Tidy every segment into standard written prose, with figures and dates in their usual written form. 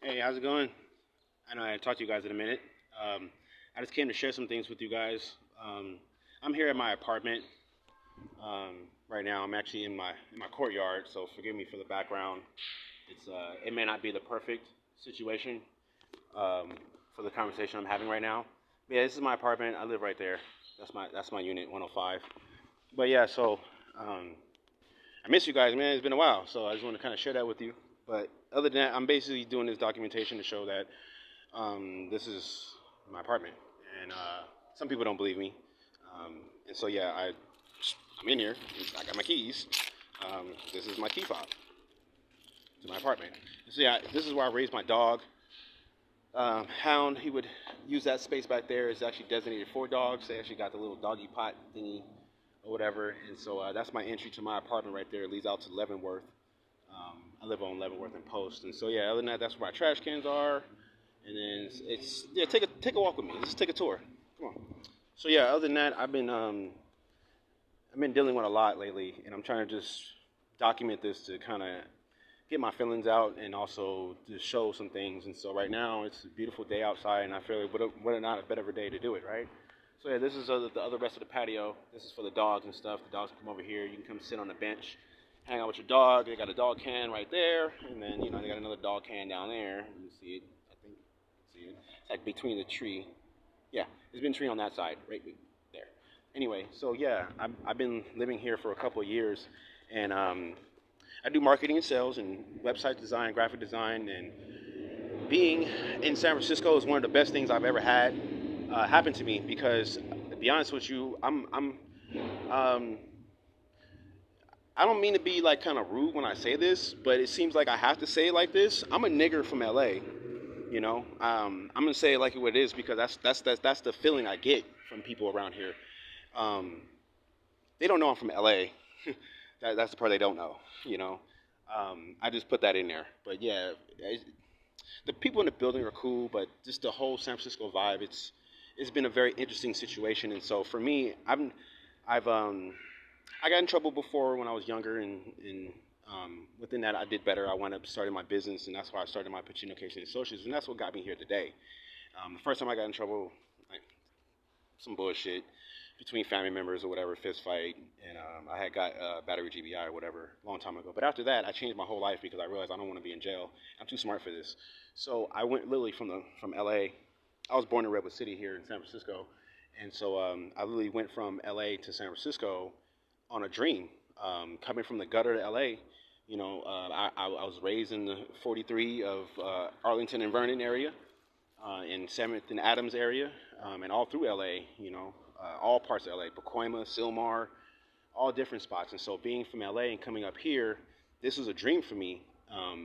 Hey, how's it going? I know I talked to you guys in a minute. I just came to share some things with you guys. Um, I'm here at my apartment right now. I'm actually in my courtyard, so forgive me for the background. It may not be the perfect situation um, for the conversation I'm having right now. But yeah, this is my apartment. I live right there. That's my unit 105. But yeah, so um, I miss you guys, man. It's been a while, so I just want to kind of share that with you. But other than that, I'm basically doing this documentation to show that this is my apartment, and some people don't believe me. And so yeah, I'm in here. I got my keys. This is my key fob to my apartment. So yeah, this is where I raised my dog. Hound, he would use that space back there. It's actually designated for dogs. They actually got the little doggy pot thingy or whatever. And so that's my entry to my apartment right there. It leads out to Leavenworth. I live on Leavenworth and Post. And so yeah, other than that, that's where my trash cans are. And then it's yeah, take a walk with me. Let's take a tour. Come on. So yeah, other than that, I've been dealing with a lot lately, and I'm trying to just document this to kind of get my feelings out and also to show some things. And so right now it's a beautiful day outside, and I feel like what not a better day to do it, right? So yeah, this is the other rest of the patio. This is for the dogs and stuff. The dogs can come over here. You can come sit on the bench, hang out with your dog. They got a dog can right there, and then they got another dog can down there. You can see it. I think you can see it. It's like between the tree. Yeah, there's been a tree on that side, right there. Anyway, so yeah, I've been living here for a couple of years, and I do marketing and sales and website design, graphic design, and being in San Francisco is one of the best things I've ever had happen to me because, to be honest with you, um, I don't mean to be like kind of rude when I say this, but it seems like I have to say it like this. I'm a nigger from LA. I'm gonna say it like what it is because that's the feeling I get from people around here. Um, they don't know I'm from LA. That's the part they don't know. You know, I just put that in there. But yeah, the people in the building are cool, but just the whole San Francisco vibe. It's been a very interesting situation, and so for me, I've I got in trouble before when I was younger, and within that, I did better. I wound up starting my business, and that's why I started my Pacino Casey Associates, and that's what got me here today. The first time I got in trouble, like some bullshit between family members or whatever, fist fight, and I had got battery GBI or whatever a long time ago. But after that, I changed my whole life because I realized I don't want to be in jail. I'm too smart for this. So I went literally from LA. I was born in Redwood City here in San Francisco, and so I literally went from LA to San Francisco on a dream. Coming from the gutter to LA, I was raised in the 43 of Arlington and Vernon area, in 7th and Adams area, and all through LA, all parts of LA, Pacoima, Silmar, all different spots. And so being from LA and coming up here, this was a dream for me.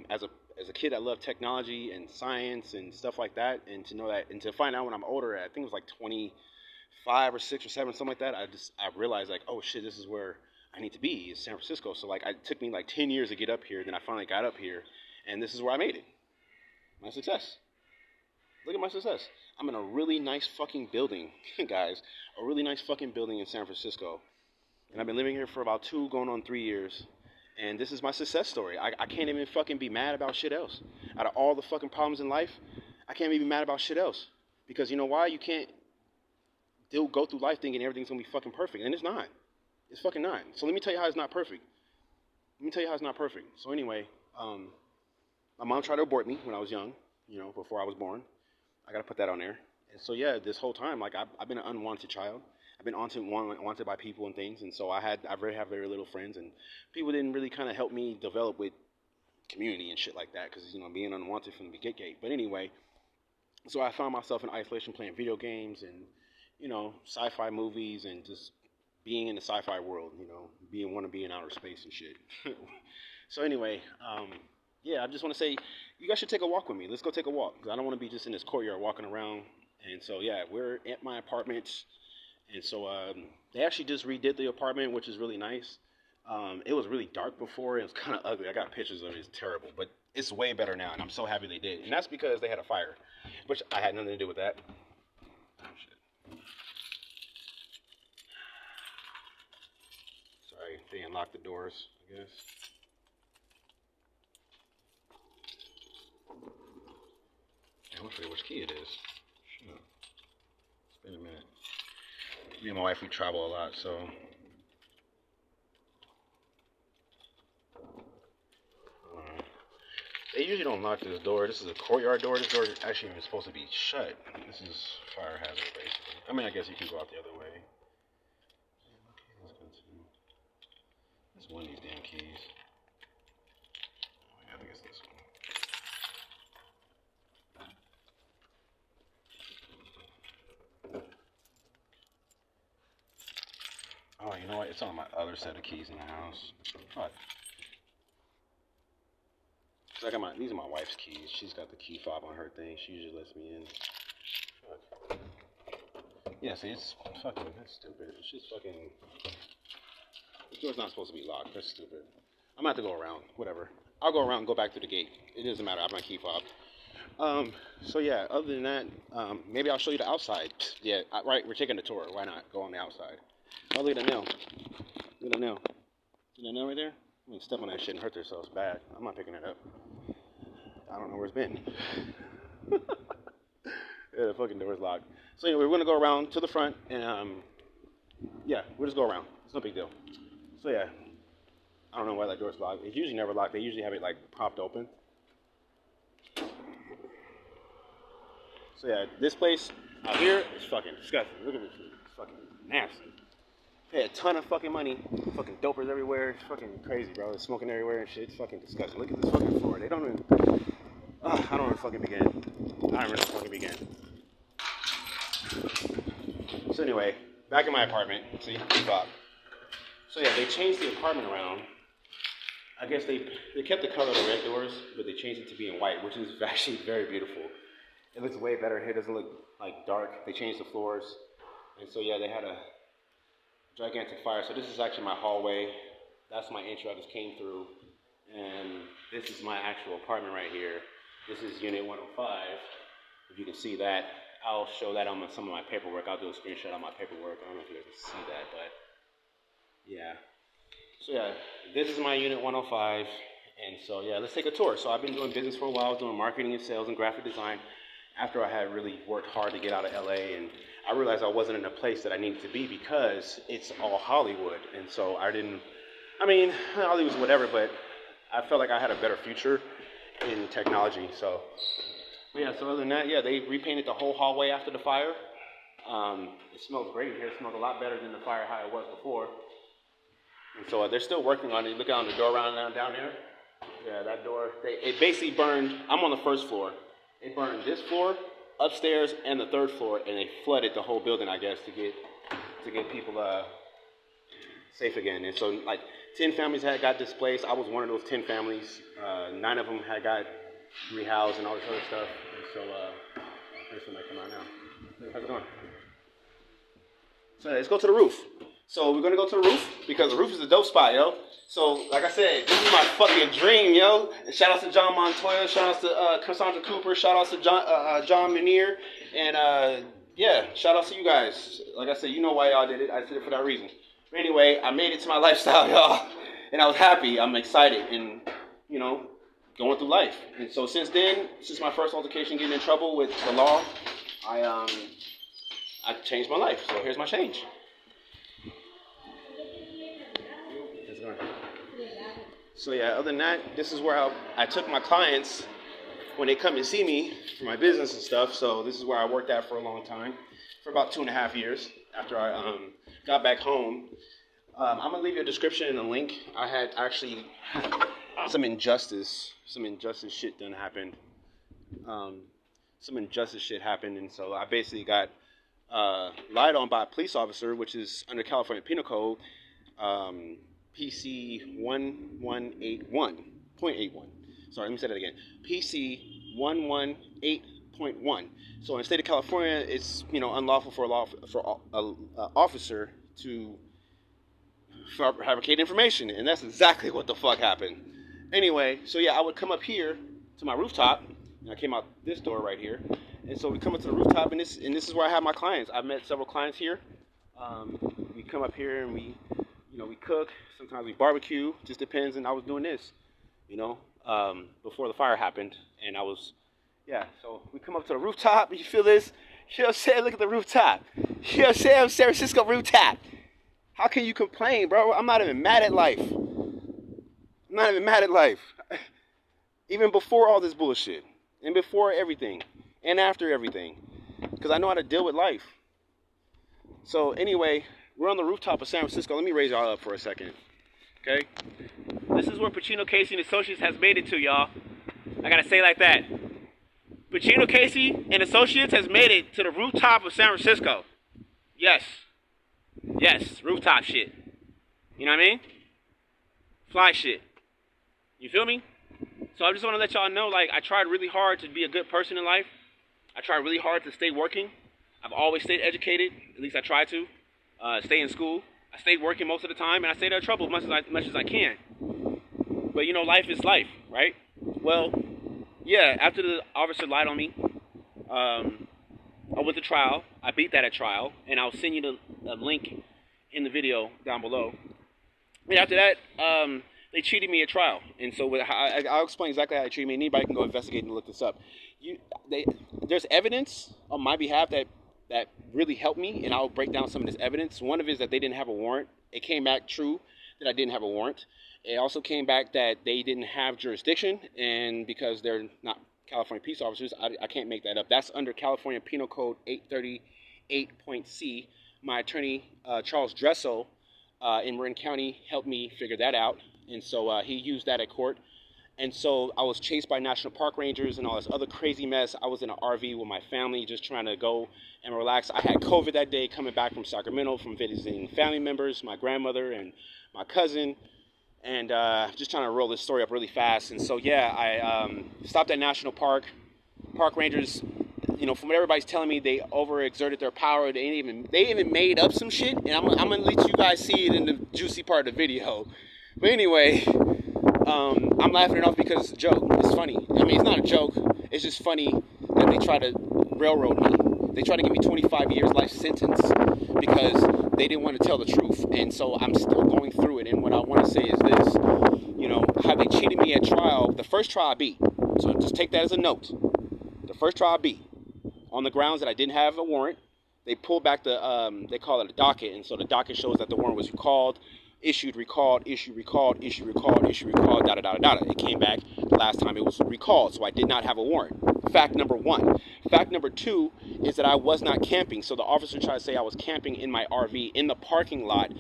As a kid, I loved technology and science and stuff like that. And to know that, and to find out when I'm older, I think it was like 25 or 6 or 7, something like that. I realized like, oh shit, this is where I need to be, is San Francisco. So like, it took me like 10 years to get up here. Then I finally got up here, and this is where I made it. My success. Look at my success. I'm in a really nice fucking building, guys. A really nice fucking building in San Francisco. And I've been living here for about 2, going on 3 years. And this is my success story. I can't even fucking be mad about shit else. Out of all the fucking problems in life, I can't even be mad about shit else. Because you know why? You can't go through life thinking everything's gonna be fucking perfect. And it's not. It's fucking not. So let me tell you how it's not perfect. Let me tell you how it's not perfect. So anyway, my mom tried to abort me when I was young, before I was born. I gotta put that on there. And so yeah, this whole time, like I've been an unwanted child. I've been wanted by people and things, and so I really have very little friends, and people didn't really kind of help me develop with community and shit like that, because being unwanted from the get-go. But anyway, so I found myself in isolation playing video games and sci-fi movies and just being in the sci-fi world, want to be in outer space and shit. So anyway, yeah, I just want to say, you guys should take a walk with me. Let's go take a walk, because I don't want to be just in this courtyard walking around. And so yeah, we're at my apartment, and so they actually just redid the apartment, which is really nice. It was really dark before. It was kind of ugly. I got pictures of it. It's terrible, but it's way better now, and I'm so happy they did. And that's because they had a fire, which I had nothing to do with that. Oh, shit. Sorry, they unlocked the doors, I guess. I forget which key it is. Shit. It's been a minute. Me and my wife, we travel a lot, so. They usually don't lock this door. This is a courtyard door. This door is actually even supposed to be shut. This is fire hazard, basically. I mean, I guess you could go out the other way. Let's go to. This one of these damn keys. Oh, yeah, I think it's this one. Oh, you know what? It's on my other set of keys in the house. Fuck. So I got these are my wife's keys. She's got the key fob on her thing. She usually lets me in. Fuck. Yeah, see, it's fucking, that's stupid. It's just fucking, the door's not supposed to be locked. That's stupid. I'm gonna have to go around, whatever. I'll go around and go back through the gate. It doesn't matter, I have my key fob. So yeah, other than that, maybe I'll show you the outside. Yeah, right, we're taking a tour. Why not go on the outside? Oh, look at that nail. Look at that nail. See that nail right there? I mean, step on that shit and hurt themselves bad. I'm not picking it up. I don't know where it's been. Yeah, the fucking door's locked. So anyway, we're gonna go around to the front and yeah, we'll just go around. It's no big deal. So yeah, I don't know why that door's locked. It's usually never locked. They usually have it like propped open. So yeah, this place out here is fucking disgusting. Look at this shit. It's fucking nasty. Pay a ton of fucking money. Fucking dopers everywhere. It's fucking crazy, bro. It's smoking everywhere and shit. It's fucking disgusting. Look at this fucking floor. They don't even. I don't know where to fucking begin. I don't even know where to fucking begin. So anyway, back in my apartment. See, Bob. So yeah, they changed the apartment around. I guess they kept the color of the red doors, but they changed it to be in white, which is actually very beautiful. It looks way better here. It doesn't look like dark. They changed the floors, and so yeah, they had a gigantic fire. So this is actually my hallway. That's my entry. I just came through, and this is my actual apartment right here. This is Unit 105. If you can see that, I'll show that on some of my paperwork. I'll do a screenshot on my paperwork. I don't know if you guys can see that, but yeah. So yeah, this is my Unit 105, and so yeah, let's take a tour. So I've been doing business for a while, doing marketing and sales and graphic design. After I had really worked hard to get out of LA, and I realized I wasn't in a place that I needed to be because it's all Hollywood, and so I mean, Hollywood's whatever, but I felt like I had a better future in technology. So yeah, so other than that, yeah, they repainted the whole hallway after the fire. It smells great here. It smells a lot better than the fire how it was before. And so they're still working on it. Look out on the door around down there. Yeah, that door. It basically burned. I'm on the first floor. It burned this floor, upstairs, and the third floor, and they flooded the whole building, I guess, to get people safe again. And so like 10 families got displaced. I was one of those 10 families. 9 of them had got rehoused and all this other stuff. And so there's somebody come out now. How's it going? So let's go to the roof. So we're gonna go to the roof because the roof is a dope spot, yo. So like I said, this is my fucking dream, yo. And shout out to John Montoya, shout out to Cassandra Cooper, shout out to John Munier, and yeah, shout out to you guys. Like I said, you know why y'all did it. I did it for that reason. But anyway, I made it to my lifestyle, y'all, and I was happy. I'm excited, and you know, going through life. And so since then, since my first altercation, getting in trouble with the law, I changed my life. So here's my change. So yeah, other than that, this is where I took my clients when they come and see me for my business and stuff. So this is where I worked at for a long time, for about 2.5 years after I got back home. I'm gonna leave you a description and a link. I had actually some injustice shit done happened. Some injustice shit happened, and so I basically got lied on by a police officer, which is under California Penal Code. PC 1181.81. Sorry, let me say that again. PC 118.1. So in the state of California, it's unlawful for an officer to fabricate information, and that's exactly what the fuck happened. Anyway, so yeah, I would come up here to my rooftop, and I came out this door right here, and so we come up to the rooftop, and this is where I have my clients. I've met several clients here. We come up here and we cook. Sometimes we barbecue. Just depends. And I was doing this, before the fire happened, and I was Yeah, so we come up to the rooftop. You feel this? You know what I'm saying? Look at the rooftop. You know what I'm saying? San Francisco rooftop. How can you complain, bro? I'm not even mad at life. I'm not even mad at life. Even before all this bullshit. And before everything. And after everything. Because I know how to deal with life. So anyway, we're on the rooftop of San Francisco. Let me raise y'all up for a second. Okay? This is where Pacino, Casey, and Associates has made it to, y'all. I gotta say it like that. Pacino, Casey, and Associates has made it to the rooftop of San Francisco. Yes. Yes, rooftop shit. You know what I mean? Fly shit. You feel me? So I just want to let y'all know, like, I tried really hard to be a good person in life. I tried really hard to stay working. I've always stayed educated. At least I try to. Stay in school. I stayed working most of the time, and I stayed out of trouble as much as I can. But, you know, life is life, right? Well, yeah, after the officer lied on me, I went to trial. I beat that at trial, and I'll send you the link in the video down below. And after that, they cheated me at trial. And so I'll explain exactly how they treated me. Anybody can go investigate and look this up. There's evidence on my behalf that really helped me, and I'll break down some of this evidence. One of it is that they didn't have a warrant. It came back true that I didn't have a warrant. It also came back that they didn't have jurisdiction, and because they're not California peace officers, I can't make that up. That's under California Penal Code 838.C. My attorney, Charles Dressel, in Marin County, helped me figure that out, and so he used that at court. And so I was chased by National Park Rangers and all this other crazy mess. I was in an RV with my family just trying to go and relax. I had COVID that day coming back from Sacramento from visiting family members, my grandmother and my cousin, and just trying to roll this story up really fast. And so, yeah, I stopped at National Park. Park Rangers, you know, from what everybody's telling me, they overexerted their power. They even made up some shit, and I'm going to let you guys see it in the juicy part of the video. But anyway, I'm laughing it off because it's a joke. It's funny. I mean, it's not a joke. It's just funny that they try to railroad me. They try to give me 25 years life sentence because they didn't want to tell the truth. And so I'm still going through it. And what I want to say is this, you know, how they cheated me at trial. The first trial I beat. So just take that as a note. The first trial I beat on the grounds that I didn't have a warrant. They pulled back the, they call it a docket. And so the docket shows that the warrant was recalled. Issued, recalled, issued, recalled, issued, recalled, issued, recalled, da da da da da. It came back the last time it was recalled, so I did not have a warrant. Fact number one. Fact number two is that I was not camping. So the officer tried to say I was camping in my RV in the parking lot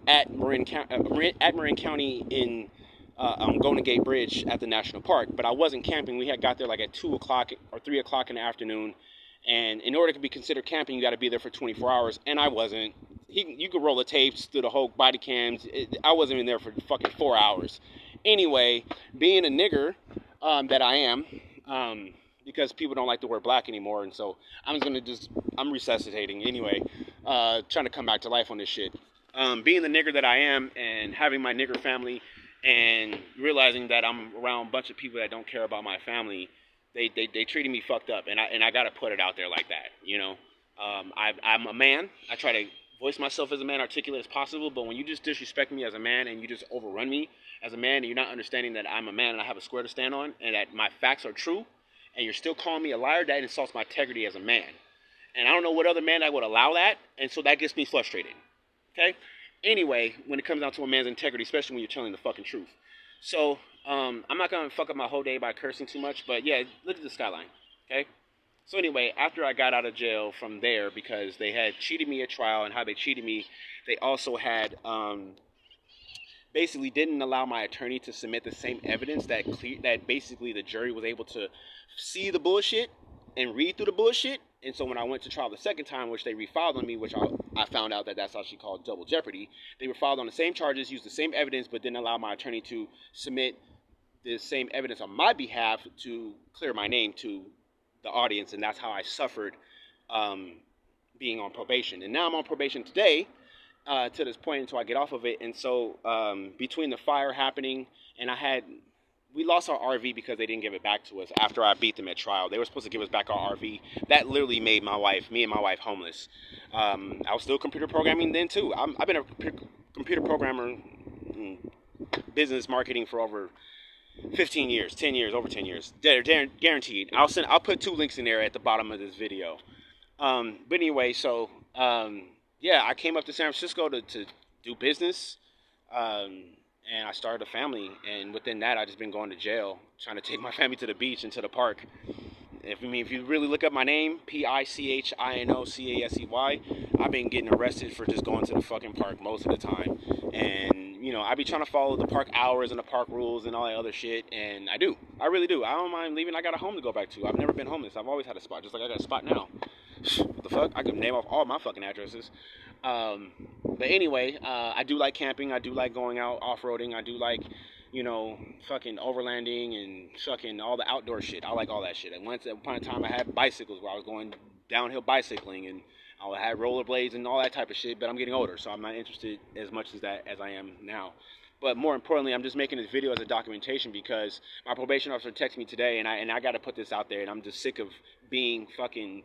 at Marin County in Golden Gate Bridge at the National Park, but I wasn't camping. We had got there like at 2 o'clock or 3 o'clock in the afternoon, and in order to be considered camping, you got to be there for 24 hours, and I wasn't. You could roll the tapes through the whole body cams. I wasn't even there for fucking 4 hours. Anyway, being a nigger that I am, because people don't like the word black anymore, and so I'm resuscitating anyway, trying to come back to life on this shit. Being the nigger that I am and having my nigger family and realizing that I'm around a bunch of people that don't care about my family, they treated me fucked up, and I gotta put it out there like that, you know. I'm a man. I try to voice myself as a man, articulate as possible, but when you just disrespect me as a man and you just overrun me as a man and you're not understanding that I'm a man and I have a square to stand on and that my facts are true and you're still calling me a liar, that insults my integrity as a man. And I don't know what other man that would allow that, and so that gets me frustrated. Okay? Anyway, when it comes down to a man's integrity, especially when you're telling the fucking truth. So, I'm not going to fuck up my whole day by cursing too much, but yeah, look at the skyline. Okay? So anyway, after I got out of jail from there, because they had cheated me at trial, and how they cheated me, they also had basically didn't allow my attorney to submit the same evidence that basically the jury was able to see the bullshit and read through the bullshit. And so when I went to trial the second time, which they refiled on me, which I found out that that's actually called double jeopardy, they were filed on the same charges, used the same evidence, but didn't allow my attorney to submit the same evidence on my behalf to clear my name to the audience, and that's how I suffered being on probation. And now I'm on probation today to this point until I get off of it. And so between the fire happening and we lost our RV because they didn't give it back to us after I beat them at trial. They were supposed to give us back our RV. That literally made me and my wife homeless. I was still computer programming then too. I've been a computer programmer in business marketing for over 15 years, 10 years, over 10 years. They're guaranteed. I'll put 2 links in there at the bottom of this video. But anyway, so yeah, I came up to San Francisco to do business, and I started a family. And within that, I just been going to jail, trying to take my family to the beach and to the park. If you really look up my name, Pichinocassey, I've been getting arrested for just going to the fucking park most of the time. And I be trying to follow the park hours and the park rules and all that other shit, and I do. I really do. I don't mind leaving. I got a home to go back to. I've never been homeless. I've always had a spot, just like I got a spot now. What the fuck? I can name off all my fucking addresses. But anyway, I do like camping. I do like going out off-roading. I do like, fucking overlanding and fucking all the outdoor shit. I like all that shit. And once upon a time, I had bicycles where I was going downhill bicycling, and I had rollerblades and all that type of shit. But I'm getting older, so I'm not interested as much as that as I am now. But more importantly, I'm just making this video as a documentation because my probation officer texted me today, and I got to put this out there. And I'm just sick of being fucking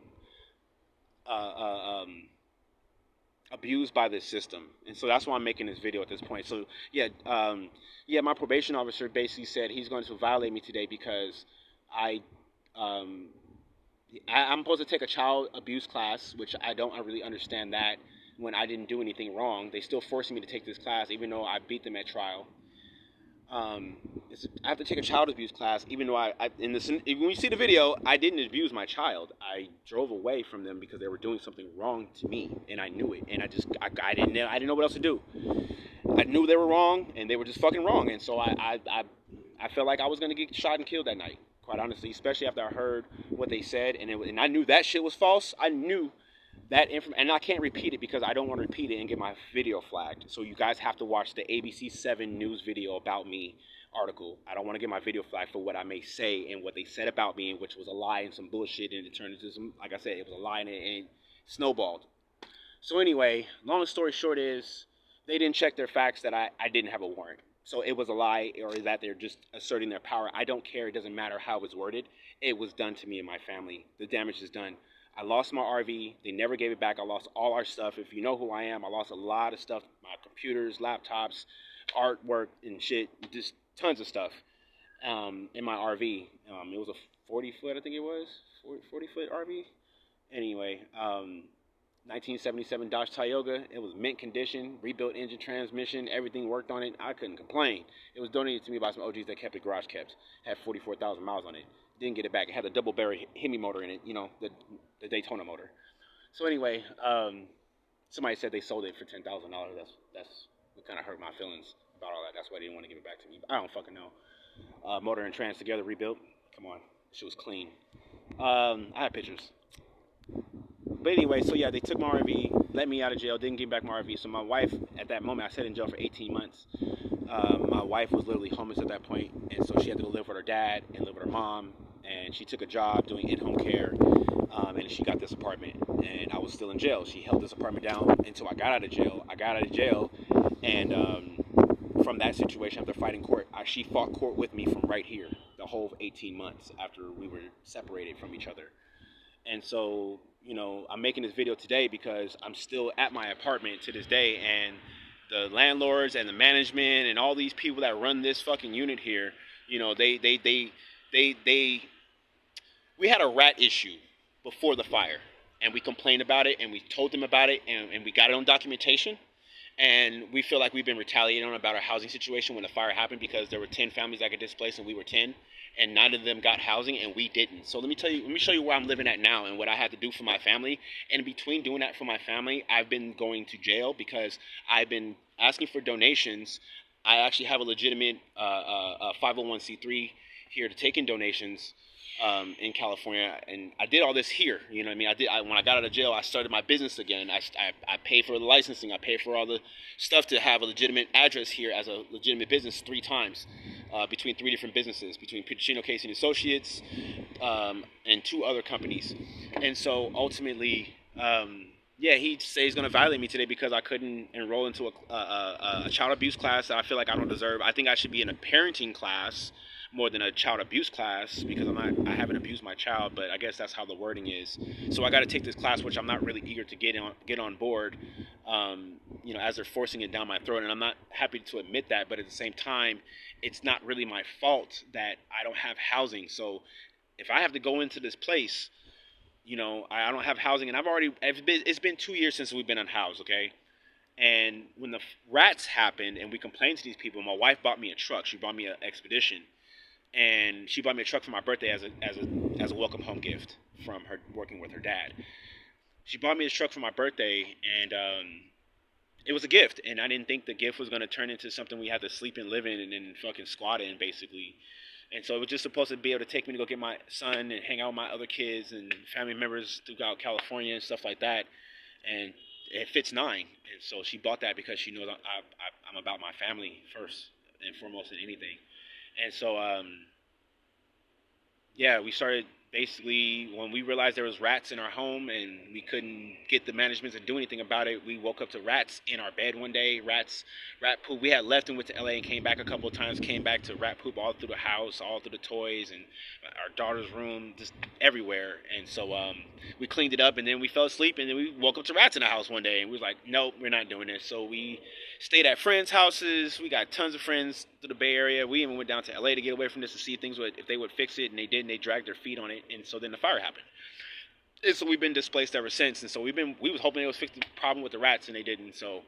abused by this system, and so that's why I'm making this video at this point. So yeah, my probation officer basically said he's going to violate me today because I'm supposed to take a child abuse class, which I really understand that when I didn't do anything wrong. They still forcing me to take this class, even though I beat them at trial. I have to take a child abuse class, even though when you see the video, I didn't abuse my child. I drove away from them because they were doing something wrong to me, and I knew it. And I didn't know what else to do. I knew they were wrong, and they were just fucking wrong. And so I felt like I was gonna get shot and killed that night, quite honestly. Especially after I heard what they said, and I knew that shit was false. I knew that and I can't repeat it because I don't want to repeat it and get my video flagged. So you guys have to watch the ABC 7 news video about me article. I don't want to get my video flagged for what I may say and what they said about me, which was a lie and some bullshit, and it turned into some, like I said, it was a lie and it snowballed. So anyway, long story short is they didn't check their facts that I didn't have a warrant. So it was a lie, or is that they're just asserting their power. I don't care. It doesn't matter how it was worded. It was done to me and my family. The damage is done. I lost my RV. They never gave it back. I lost all our stuff. If you know who I am, I lost a lot of stuff. My computers, laptops, artwork, and shit. Just tons of stuff in my RV. It was a 40-foot, I think it was. 40-foot RV. Anyway, 1977 Dodge Tioga. It was mint condition. Rebuilt engine, transmission. Everything worked on it. I couldn't complain. It was donated to me by some OGs that kept it garage kept. Had 44,000 miles on it. Didn't get it back. It had a double barrel Hemi motor in it, the Daytona motor. So anyway, somebody said they sold it for $10,000. That's what kind of hurt my feelings about all that. That's why they didn't want to give it back to me. I don't fucking know. Motor and trans together, rebuilt. Come on, shit was clean. I have pictures. But anyway, so yeah, they took my RV, let me out of jail, didn't give back my RV. So my wife, at that moment, I sat in jail for 18 months. My wife was literally homeless at that point, and so she had to go live with her dad and live with her mom. And she took a job doing in-home care, and she got this apartment, and I was still in jail. She held this apartment down until I got out of jail. And from that situation, after fighting court, she fought court with me from right here, the whole 18 months after we were separated from each other. And so, I'm making this video today because I'm still at my apartment to this day, and the landlords and the management and all these people that run this fucking unit here, we had a rat issue before the fire, and we complained about it, and we told them about it, and we got it on documentation, and we feel like we've been retaliated on about our housing situation when the fire happened because there were 10 families that got displaced and we were 10, and 9 of them got housing and we didn't. So let me show you where I'm living at now and what I had to do for my family. And in between doing that for my family, I've been going to jail because I've been asking for donations. I actually have a legitimate 501c3 here to take in donations in California, and I did all this here. You know what I mean? When I got out of jail, I started my business again. I paid for the licensing. I paid for all the stuff to have a legitimate address here as a legitimate business 3 times, between 3 different businesses, between Pichino Casey and Associates and 2 other companies. And so ultimately, he says he's going to violate me today because I couldn't enroll into a child abuse class that I feel like I don't deserve. I think I should be in a parenting class more than a child abuse class because I haven't abused my child, but I guess that's how the wording is. So I got to take this class, which I'm not really eager to get on board, as they're forcing it down my throat, and I'm not happy to admit that. But at the same time, it's not really my fault that I don't have housing. So if I have to go into this place, I don't have housing, and it's been 2 years since we've been unhoused, okay? And when the rats happened and we complained to these people, my wife bought me a truck. She bought me an Expedition, and she bought me a truck for my birthday as a welcome home gift from her working with her dad. She bought me this truck for my birthday, and it was a gift, and I didn't think the gift was going to turn into something we had to sleep and live in and then fucking squat in, basically. And so it was just supposed to be able to take me to go get my son and hang out with my other kids and family members throughout California and stuff like that. And it fits 9. And so she bought that because she knows I'm about my family first and foremost than anything. And so, yeah, we started basically when we realized there was rats in our home and we couldn't get the management to do anything about it. We woke up to rats in our bed one day, rat poop. We had left and went to LA and came back a couple of times, came back to rat poop all through the house, all through the toys and our daughter's room, just everywhere. And so we cleaned it up, and then we fell asleep, and then we woke up to rats in the house one day, and we was like, nope, we're not doing this. So we stayed at friends' houses. We got tons of friends through the Bay Area. We even went down to LA to get away from this to see if they would fix it, and they didn't. They dragged their feet on it, and so then the fire happened. And so we've been displaced ever since. And so we was hoping they would fix the problem with the rats, and they didn't. So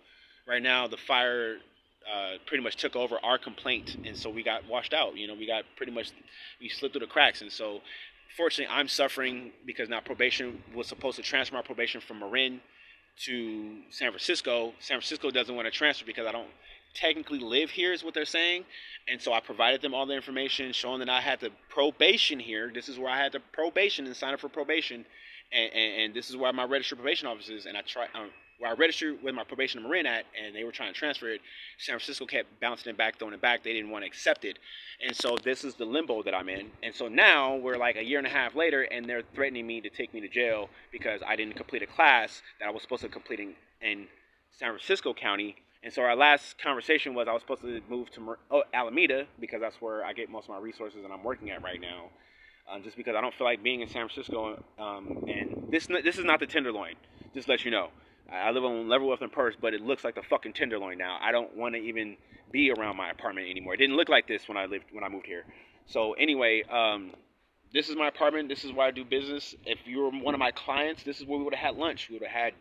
right now the fire pretty much took over our complaint, and so we got washed out. We slipped through the cracks. And so fortunately I'm suffering because now probation was supposed to transfer my probation from Marin to San Francisco. San Francisco doesn't want to transfer because I don't technically live here, is what they're saying. And so I provided them all the information showing that I had the probation here. This is where I had the probation and sign up for probation. And this is where my registered probation office is. And where I registered with my probation in Marin at, and they were trying to transfer it. San Francisco kept bouncing it back, throwing it back. They didn't want to accept it. And so this is the limbo that I'm in. And so now we're like a year and a half later, and they're threatening me to take me to jail because I didn't complete a class that I was supposed to complete in San Francisco County. And so our last conversation was I was supposed to move to Alameda because that's where I get most of my resources and I'm working at right now. Just because I don't feel like being in San Francisco. And this is not the Tenderloin, just to let you know. I live on Leavenworth and Purse, but it looks like the fucking Tenderloin now. I don't want to even be around my apartment anymore. It didn't look like this when I moved here. So anyway, this is my apartment. This is where I do business. If you were one of my clients, this is where we would have had lunch. We would have had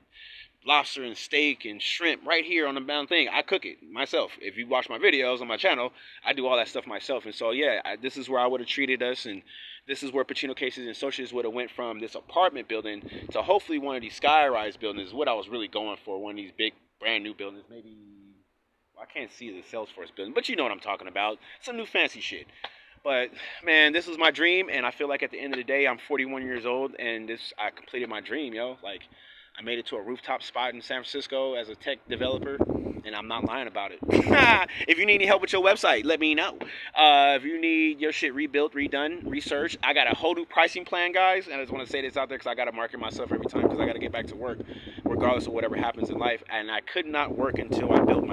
lobster and steak and shrimp right here on the bound thing. I cook it myself. If you watch my videos on my channel, I do all that stuff myself. And so yeah, this is where I would have treated us, and this is where Pacino Cases and Associates would have went from this apartment building to hopefully one of these sky-rise buildings. Is what I was really going for. One of these big brand new buildings. Maybe I can't see the Salesforce building, but you know what I'm talking about. Some new fancy shit. But man, this was my dream, and I feel like at the end of the day, I'm 41 years old, and I completed my dream, yo. Like, I made it to a rooftop spot in San Francisco as a tech developer, and I'm not lying about it. If you need any help with your website, let me know. If you need your shit rebuilt, redone, researched, I got a whole new pricing plan, guys. And I just want to say this out there because I got to market myself every time because I got to get back to work regardless of whatever happens in life. And I could not work until I built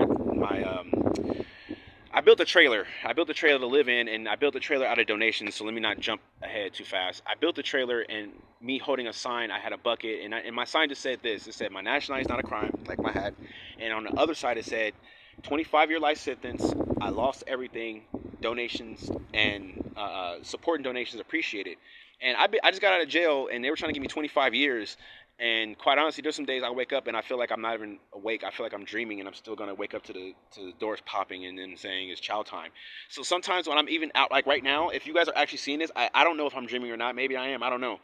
I built a trailer. I built a trailer to live in, and I built a trailer out of donations, so let me not jump ahead too fast. I built a trailer, and me holding a sign, I had a bucket, and my sign just said this. It said, my nationality is not a crime, like my hat. And on the other side, it said, 25-year life sentence, I lost everything, donations, and support and donations appreciated. And I just got out of jail, and they were trying to give me 25 years. And quite honestly, there's some days I wake up and I feel like I'm not even awake. I feel like I'm dreaming, and I'm still going to wake up to the doors popping and then saying it's chow time. So sometimes when I'm even out, like right now, if you guys are actually seeing this, I don't know if I'm dreaming or not. Maybe I am. I don't know.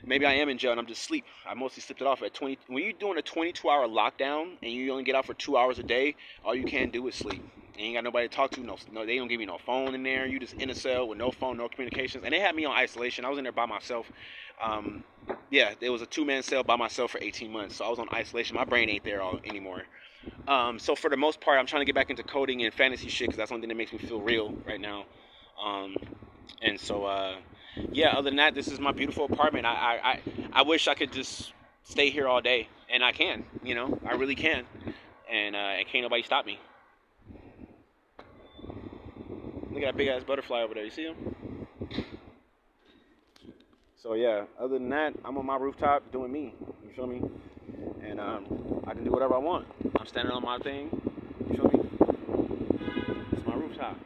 Maybe I am in jail and I'm just asleep. I mostly slept it off at 20. When you're doing a 22-hour lockdown and you only get out for 2 hours a day, all you can do is sleep. You ain't got nobody to talk to. No, they don't give you no phone in there. You just in a cell with no phone, no communications. And they had me on isolation. I was in there by myself. Yeah, it was a 2-man cell by myself for 18 months. So I was on isolation. My brain ain't there anymore. So for the most part, I'm trying to get back into coding and fantasy shit because that's the only thing that makes me feel real right now. And so, yeah, other than that, this is my beautiful apartment. I wish I could just stay here all day. And I can, I really can. And can't nobody stop me. Look at that big ass butterfly over there. You see him? So yeah, other than that, I'm on my rooftop doing me. You feel me? And I can do whatever I want. I'm standing on my thing. You feel me? It's my rooftop.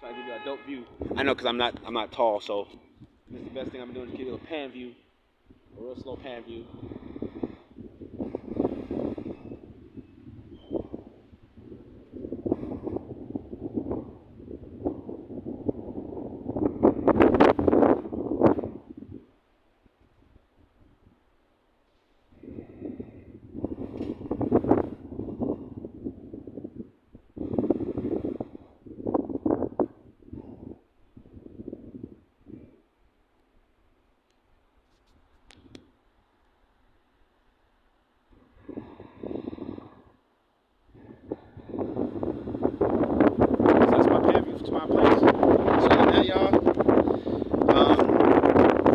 Try to give you a dope view. I know, cause I'm not tall, so this is the best thing I'm doing is give you a pan view, a real slow pan view. So that's my pan view to my place. So now, y'all.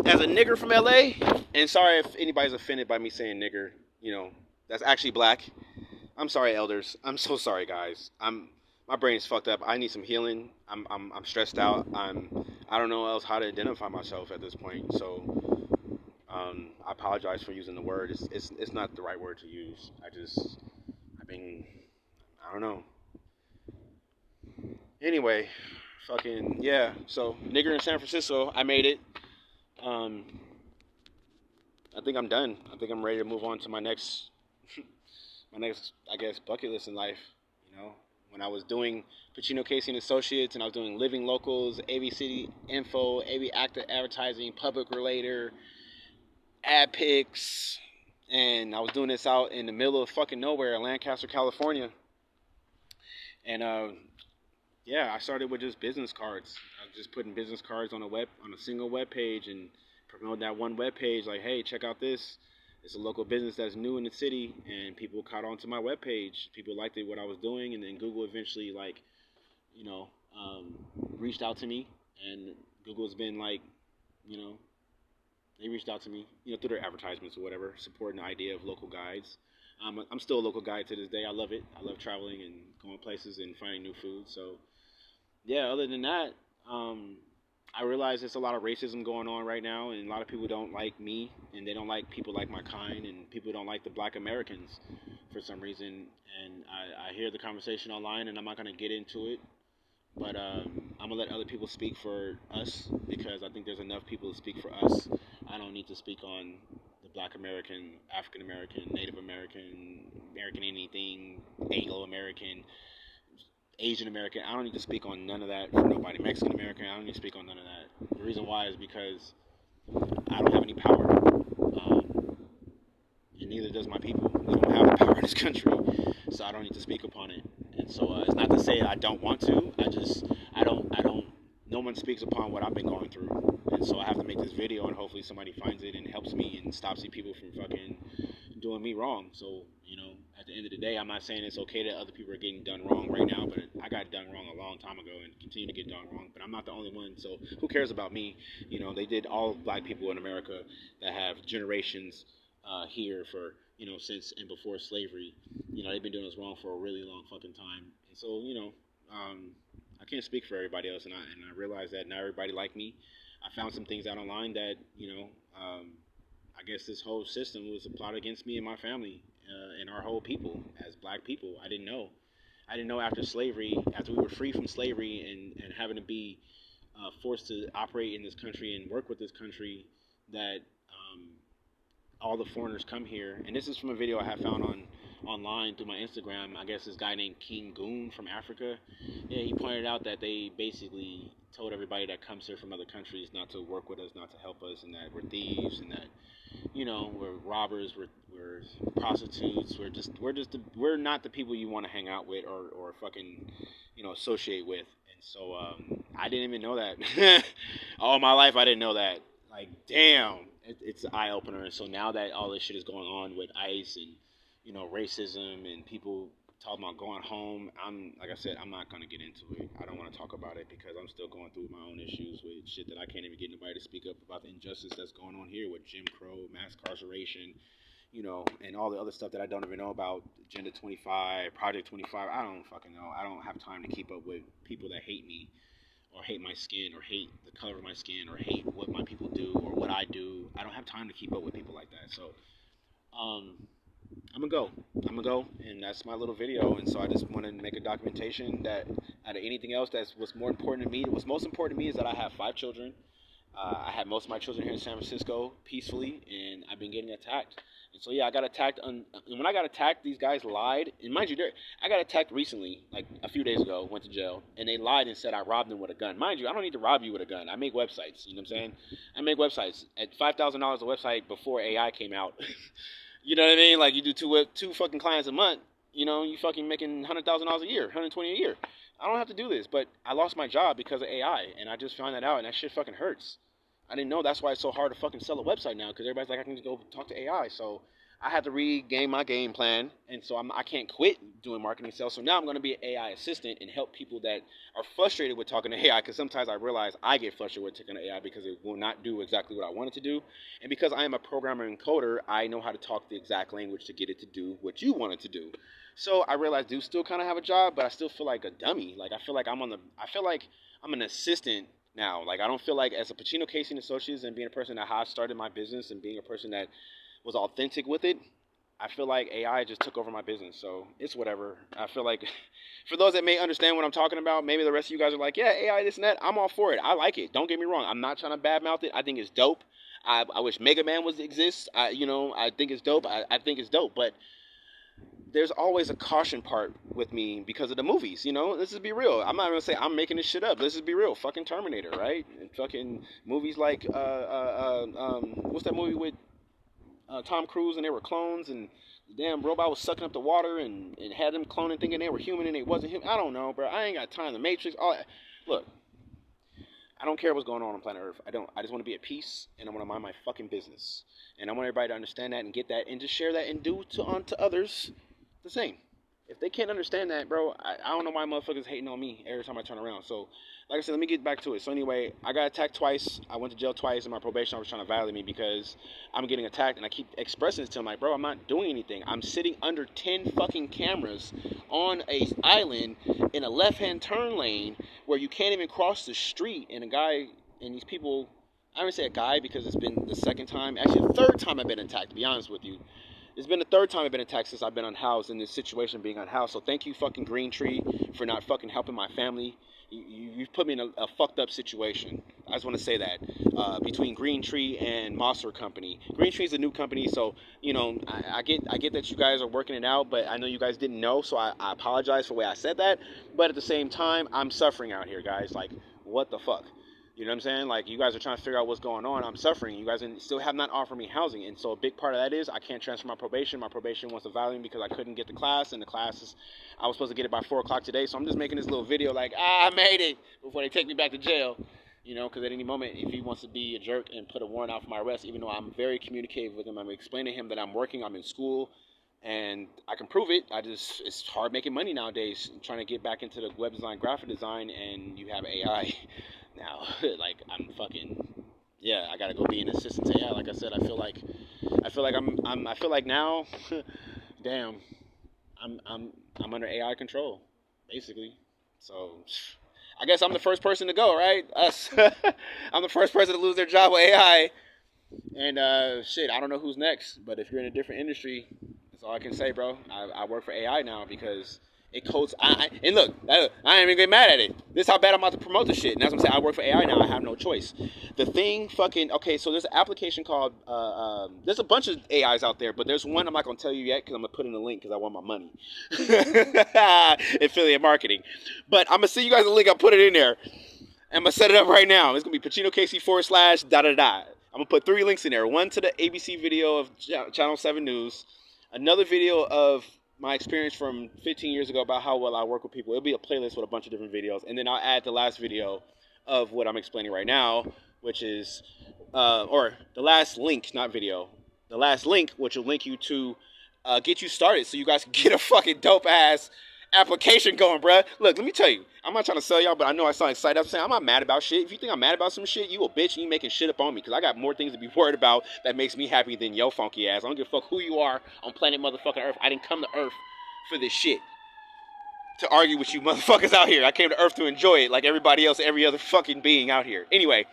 As a nigger from LA, and sorry if anybody's offended by me saying nigger, that's actually black. I'm sorry, elders. I'm so sorry, guys. My brain is fucked up. I need some healing. I'm stressed out. I don't know else how to identify myself at this point. So I apologize for using the word. It's not the right word to use. I don't know. Anyway, fucking yeah. So nigger in San Francisco, I made it. Um, I think I'm done. I think I'm ready to move on to my next, I guess, bucket list in life. When I was doing Pacino Casey and Associates, and I was doing Living Locals, AV City Info, AV Active Advertising, Public Relator, Ad Picks, and I was doing this out in the middle of fucking nowhere, Lancaster, California. And yeah, I started with just business cards. I was just putting business cards on a single web page and promoting that one web page. Like, hey, check out this. It's a local business that's new in the city, and people caught on to my web page. People liked what I was doing, and then Google eventually, reached out to me, and Google's been they reached out to me, through their advertisements or whatever, supporting the idea of local guides. I'm still a local guide to this day. I love it. I love traveling and going places and finding new food. So, yeah, other than that, I realize there's a lot of racism going on right now, and a lot of people don't like me, and they don't like people like my kind, and people don't like the black Americans for some reason. And I hear the conversation online, and I'm not going to get into it, but I'm going to let other people speak for us, because I think there's enough people to speak for us. I don't need to speak on the black American, African American, Native American, American anything, Anglo American, Asian American. I don't need to speak on none of that for nobody. Mexican American, I don't need to speak on none of that. The reason why is because I don't have any power, and neither does my people. We don't have the power in this country, so I don't need to speak upon it. And so it's not to say I don't want to. I don't. No one speaks upon what I've been going through, and so I have to make this video, and hopefully somebody finds it and helps me and stops these people from fucking doing me wrong. So, at the end of the day, I'm not saying it's okay that other people are getting done wrong right now, but I got done wrong a long time ago and continue to get done wrong. But I'm not the only one, so who cares about me? They did all black people in America that have generations here for, since and before slavery. They've been doing us wrong for a really long fucking time. And so, I can't speak for everybody else, and I realize that not everybody like me. I found some things out online that, I guess this whole system was applied against me and my family and our whole people as black people. I didn't know. After slavery, after we were free from slavery and having to be forced to operate in this country and work with this country, that all the foreigners come here. And this is from a video I have found online through my Instagram. I guess this guy named King Goon from Africa. Yeah, he pointed out that they basically told everybody that comes here from other countries not to work with us, not to help us, and that we're thieves, and that we're robbers, we're prostitutes, we're not the people you want to hang out with or fucking associate with. And so I didn't even know that. All my life I didn't know that. Like, damn, it's an eye opener. And so now that all this shit is going on with ICE and racism and people talking about going home, like I said, I'm not gonna get into it. I don't want to talk about it because I'm still going through my own issues with shit that I can't even get nobody to speak up about, the injustice that's going on here with Jim Crow, mass incarceration, and all the other stuff that I don't even know about. Agenda 25, Project 25. I don't fucking know. I don't have time to keep up with people that hate me or hate my skin or hate the color of my skin or hate what my people do or what I do. I don't have time to keep up with people like that. So I'm gonna go. I'm gonna go, and that's my little video. And so I just want to make a documentation that out of anything else, that's what's more important to me. What's most important to me is that I have 5 children. I had most of my children here in San Francisco peacefully, and I've been getting attacked. And so yeah, I got attacked. And when I got attacked, these guys lied. And mind you, I got attacked recently, like a few days ago. Went to jail, and they lied and said I robbed them with a gun. Mind you, I don't need to rob you with a gun. I make websites. You know what I'm saying? I make websites at $5,000 a website before AI came out. You know what I mean? Like you do two fucking clients a month. You know, you fucking making $100,000 a year, 120 a year. I don't have to do this, but I lost my job because of AI, and I just found that out, and that shit fucking hurts. I didn't know that's why it's so hard to fucking sell a website now, because everybody's like, I can just go talk to AI. So I had to regain my game plan, and so I can't quit doing marketing sales. So now I'm going to be an AI assistant and help people that are frustrated with talking to AI, because sometimes I realize I get frustrated with talking to AI because it will not do exactly what I want it to do. And because I am a programmer and coder, I know how to talk the exact language to get it to do what you want it to do. So I realize I do still kind of have a job, but I still feel like a dummy. Like I feel like I'm an assistant now. Like I don't feel like, as a Pacino Casey and Associates, and being a person that has started my business and being a person that was authentic with it, I feel like AI just took over my business. So it's whatever. I feel like for those that may understand what I'm talking about, maybe the rest of you guys are like, yeah, AI this and that. I'm all for it. I like it. Don't get me wrong. I'm not trying to badmouth it. I think it's dope. I wish Mega Man exists. I think it's dope. I think it's dope. But there's always a caution part with me because of the movies. Let's just be real. I'm not gonna say I'm making this shit up. Let's just be real. Fucking Terminator, right? And fucking movies like what's that movie with Tom Cruise, and they were clones, and the damn robot was sucking up the water and had them cloning, thinking they were human and they wasn't human. I don't know, bro. I ain't got time. The Matrix. All that. Look, I don't care what's going on planet Earth. I don't. I just want to be at peace, and I want to mind my fucking business. And I want everybody to understand that and get that and just share that and do to others the same. If they can't understand that, bro, I don't know why motherfuckers hating on me every time I turn around. So, like I said, let me get back to it. So anyway, I got attacked twice. I went to jail twice, and my probation officer was trying to violate me because I'm getting attacked, and I keep expressing this to him, like, bro, I'm not doing anything. I'm sitting under 10 fucking cameras on a island in a left-hand turn lane where you can't even cross the street, and a guy, and these people, I don't say a guy because it's been the second time, actually the third time I've been attacked, to be honest with you. It's been the third time I've been attacked since I've been unhoused, in this situation being unhoused. So thank you, fucking Green Tree, for not fucking helping my family. You've put me in a fucked up situation. I just want to say that between Green Tree and Monster Company. Green Tree is a new company, so I get that you guys are working it out, but I know you guys didn't know, so I apologize for the way I said that. But at the same time, I'm suffering out here, guys. Like, what the fuck? You know what I'm saying? Like, you guys are trying to figure out what's going on. I'm suffering. You guys still have not offered me housing. And so a big part of that is I can't transfer my probation. My probation wants to violate me because I couldn't get the class. And the class I was supposed to get it by 4 o'clock today. So I'm just making this little video like, I made it, before they take me back to jail. Because at any moment, if he wants to be a jerk and put a warrant out for my arrest, even though I'm very communicative with him, I'm explaining to him that I'm working, I'm in school, and I can prove it. It's hard making money nowadays, trying to get back into the web design, graphic design, and you have AI. Now, like, I'm fucking, yeah, I gotta go be an assistant to AI. Like I said, I feel like now, damn, I'm under AI control, basically. So, I guess I'm the first person to go, right? Us. I'm the first person to lose their job with AI. And shit, I don't know who's next. But if you're in a different industry, that's all I can say, bro. I work for AI now because it codes. And look, I ain't even get mad at it. This is how bad I'm about to promote this shit. And that's what I'm saying. I work for AI now. I have no choice. The thing fucking, okay, so there's an application called, there's a bunch of AIs out there, but there's one I'm not going to tell you yet because I'm going to put in a link because I want my money. Affiliate marketing. But I'm going to send you guys a link. I'll put it in there. I'm going to set it up right now. It's going to be Pacino Casey / da-da-da. I'm going to put 3 links in there. One to the ABC video of Channel 7 News. Another video of my experience from 15 years ago about how well I work with people. It'll be a playlist with a bunch of different videos. And then I'll add the last video of what I'm explaining right now, which is, or the last link, not video. The last link, which will link you to get you started so you guys can get a fucking dope-ass application going, bruh. Look, let me tell you. I'm not trying to sell y'all, but I know I sound excited. I'm saying I'm not mad about shit. If you think I'm mad about some shit, you a bitch and you making shit up on me because I got more things to be worried about that makes me happy than yo funky ass. I don't give a fuck who you are on planet motherfucking Earth. I didn't come to Earth for this shit to argue with you motherfuckers out here. I came to Earth to enjoy it like everybody else, every other fucking being out here. Anyway,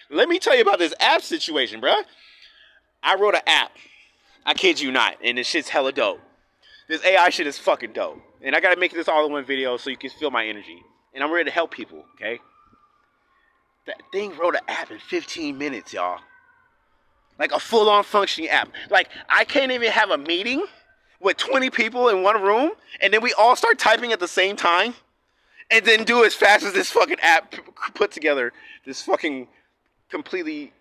let me tell you about this app situation, bruh. I wrote an app I kid you not. And this shit's hella dope. This AI shit is fucking dope. And I gotta make this all in one video so you can feel my energy. And I'm ready to help people, okay? That thing wrote an app in 15 minutes, y'all. Like a full-on functioning app. Like, I can't even have a meeting with 20 people in one room, and then we all start typing at the same time, and then do as fast as this fucking app put together this fucking completely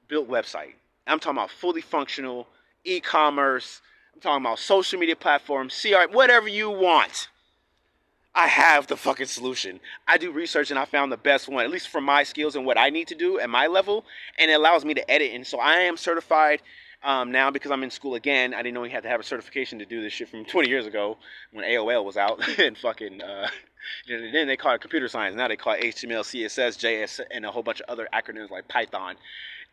built website. I'm talking about fully functional, e-commerce, I'm talking about social media platforms, CRM, whatever you want. I have the fucking solution. I do research and I found the best one, at least for my skills and what I need to do at my level, and it allows me to edit. And so I am certified now because I'm in school again. I didn't know you had to have a certification to do this shit from 20 years ago when AOL was out and fucking, then they call it computer science. Now they call it HTML, CSS, JS, and a whole bunch of other acronyms like Python.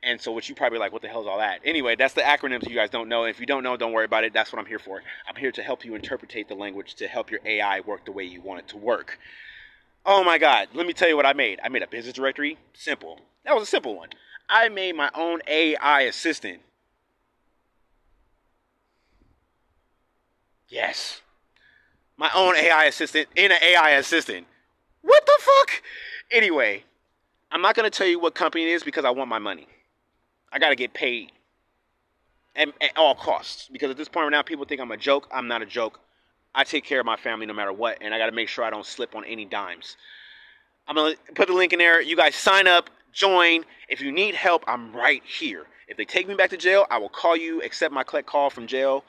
And so, which you probably like, what the hell is all that? Anyway, that's the acronyms you guys don't know. If you don't know, don't worry about it. That's what I'm here for. I'm here to help you interpretate the language to help your AI work the way you want it to work. Oh my God, let me tell you what I made. I made a business directory. Simple. That was a simple one. I made my own AI assistant. Yes. My own AI assistant in an AI assistant. What the fuck? Anyway, I'm not going to tell you what company it is because I want my money. I got to get paid at all costs. Because at this point right now, people think I'm a joke. I'm not a joke. I take care of my family no matter what. And I got to make sure I don't slip on any dimes. I'm going to put the link in there. You guys sign up, join. If you need help, I'm right here. If they take me back to jail, I will call you, accept my collect call from jail.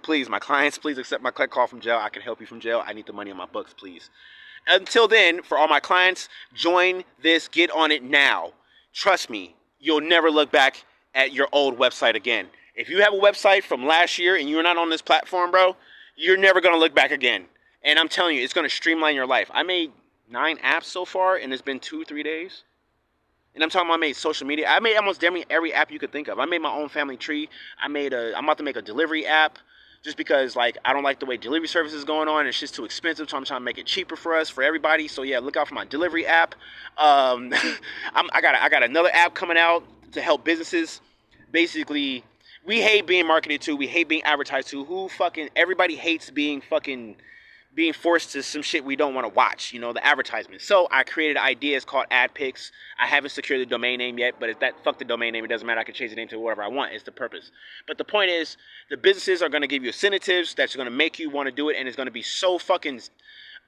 Please, my clients, please accept my collect call from jail. I can help you from jail. I need the money on my books, please. Until then, for all my clients, join this. Get on it now. Trust me, you'll never look back at your old website again. If you have a website from last year and you're not on this platform, bro, you're never going to look back again. And I'm telling you, it's going to streamline your life. I made 9 apps so far, and it's been 2-3 days. And I'm talking about I made social media. I made almost every app you could think of. I made my own family tree. I'm about to make a delivery app. Just because, like, I don't like the way delivery service is going on. It's just too expensive, so I'm trying to make it cheaper for us, for everybody. So, yeah, look out for my delivery app. I got another app coming out to help businesses. Basically, we hate being marketed to. We hate being advertised to. Everybody hates being forced to some shit we don't want to watch, the advertisement. So I created an idea. It's called AdPix. I haven't secured the domain name yet, but fuck the domain name. It doesn't matter. I can change the name to whatever I want. It's the purpose. But the point is, the businesses are going to give you incentives that's going to make you want to do it, and it's going to be so fucking,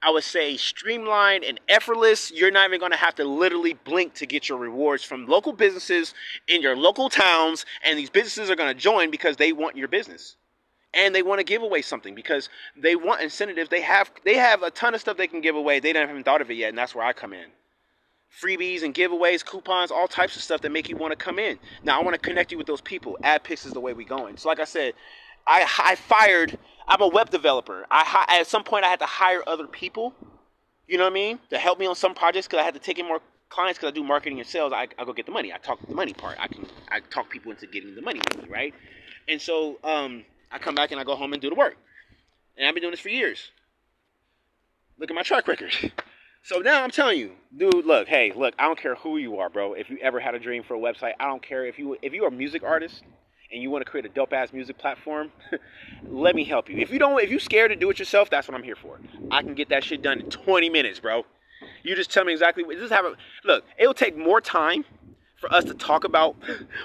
I would say, streamlined and effortless. You're not even going to have to literally blink to get your rewards from local businesses in your local towns, and these businesses are going to join because they want your business. And they want to give away something because they want incentives. They have a ton of stuff they can give away. They haven't thought of it yet, and that's where I come in. Freebies and giveaways, coupons, all types of stuff that make you want to come in. Now, I want to connect you with those people. AdPix is the way we going. So like I said, I'm a web developer. At some point, I had to hire other people, you know what I mean, to help me on some projects because I had to take in more clients because I do marketing and sales. I go get the money. I talk the money part. I talk people into getting the money with me, right? And so, I come back and I go home and do the work. And I've been doing this for years. Look at my track record. So now I'm telling you, dude, look, I don't care who you are, bro. If you ever had a dream for a website, I don't care. If you're a music artist and you want to create a dope-ass music platform, let me help you. If you're scared to do it yourself, that's what I'm here for. I can get that shit done in 20 minutes, bro. You just tell me exactly. Look, it'll take more time for us to talk about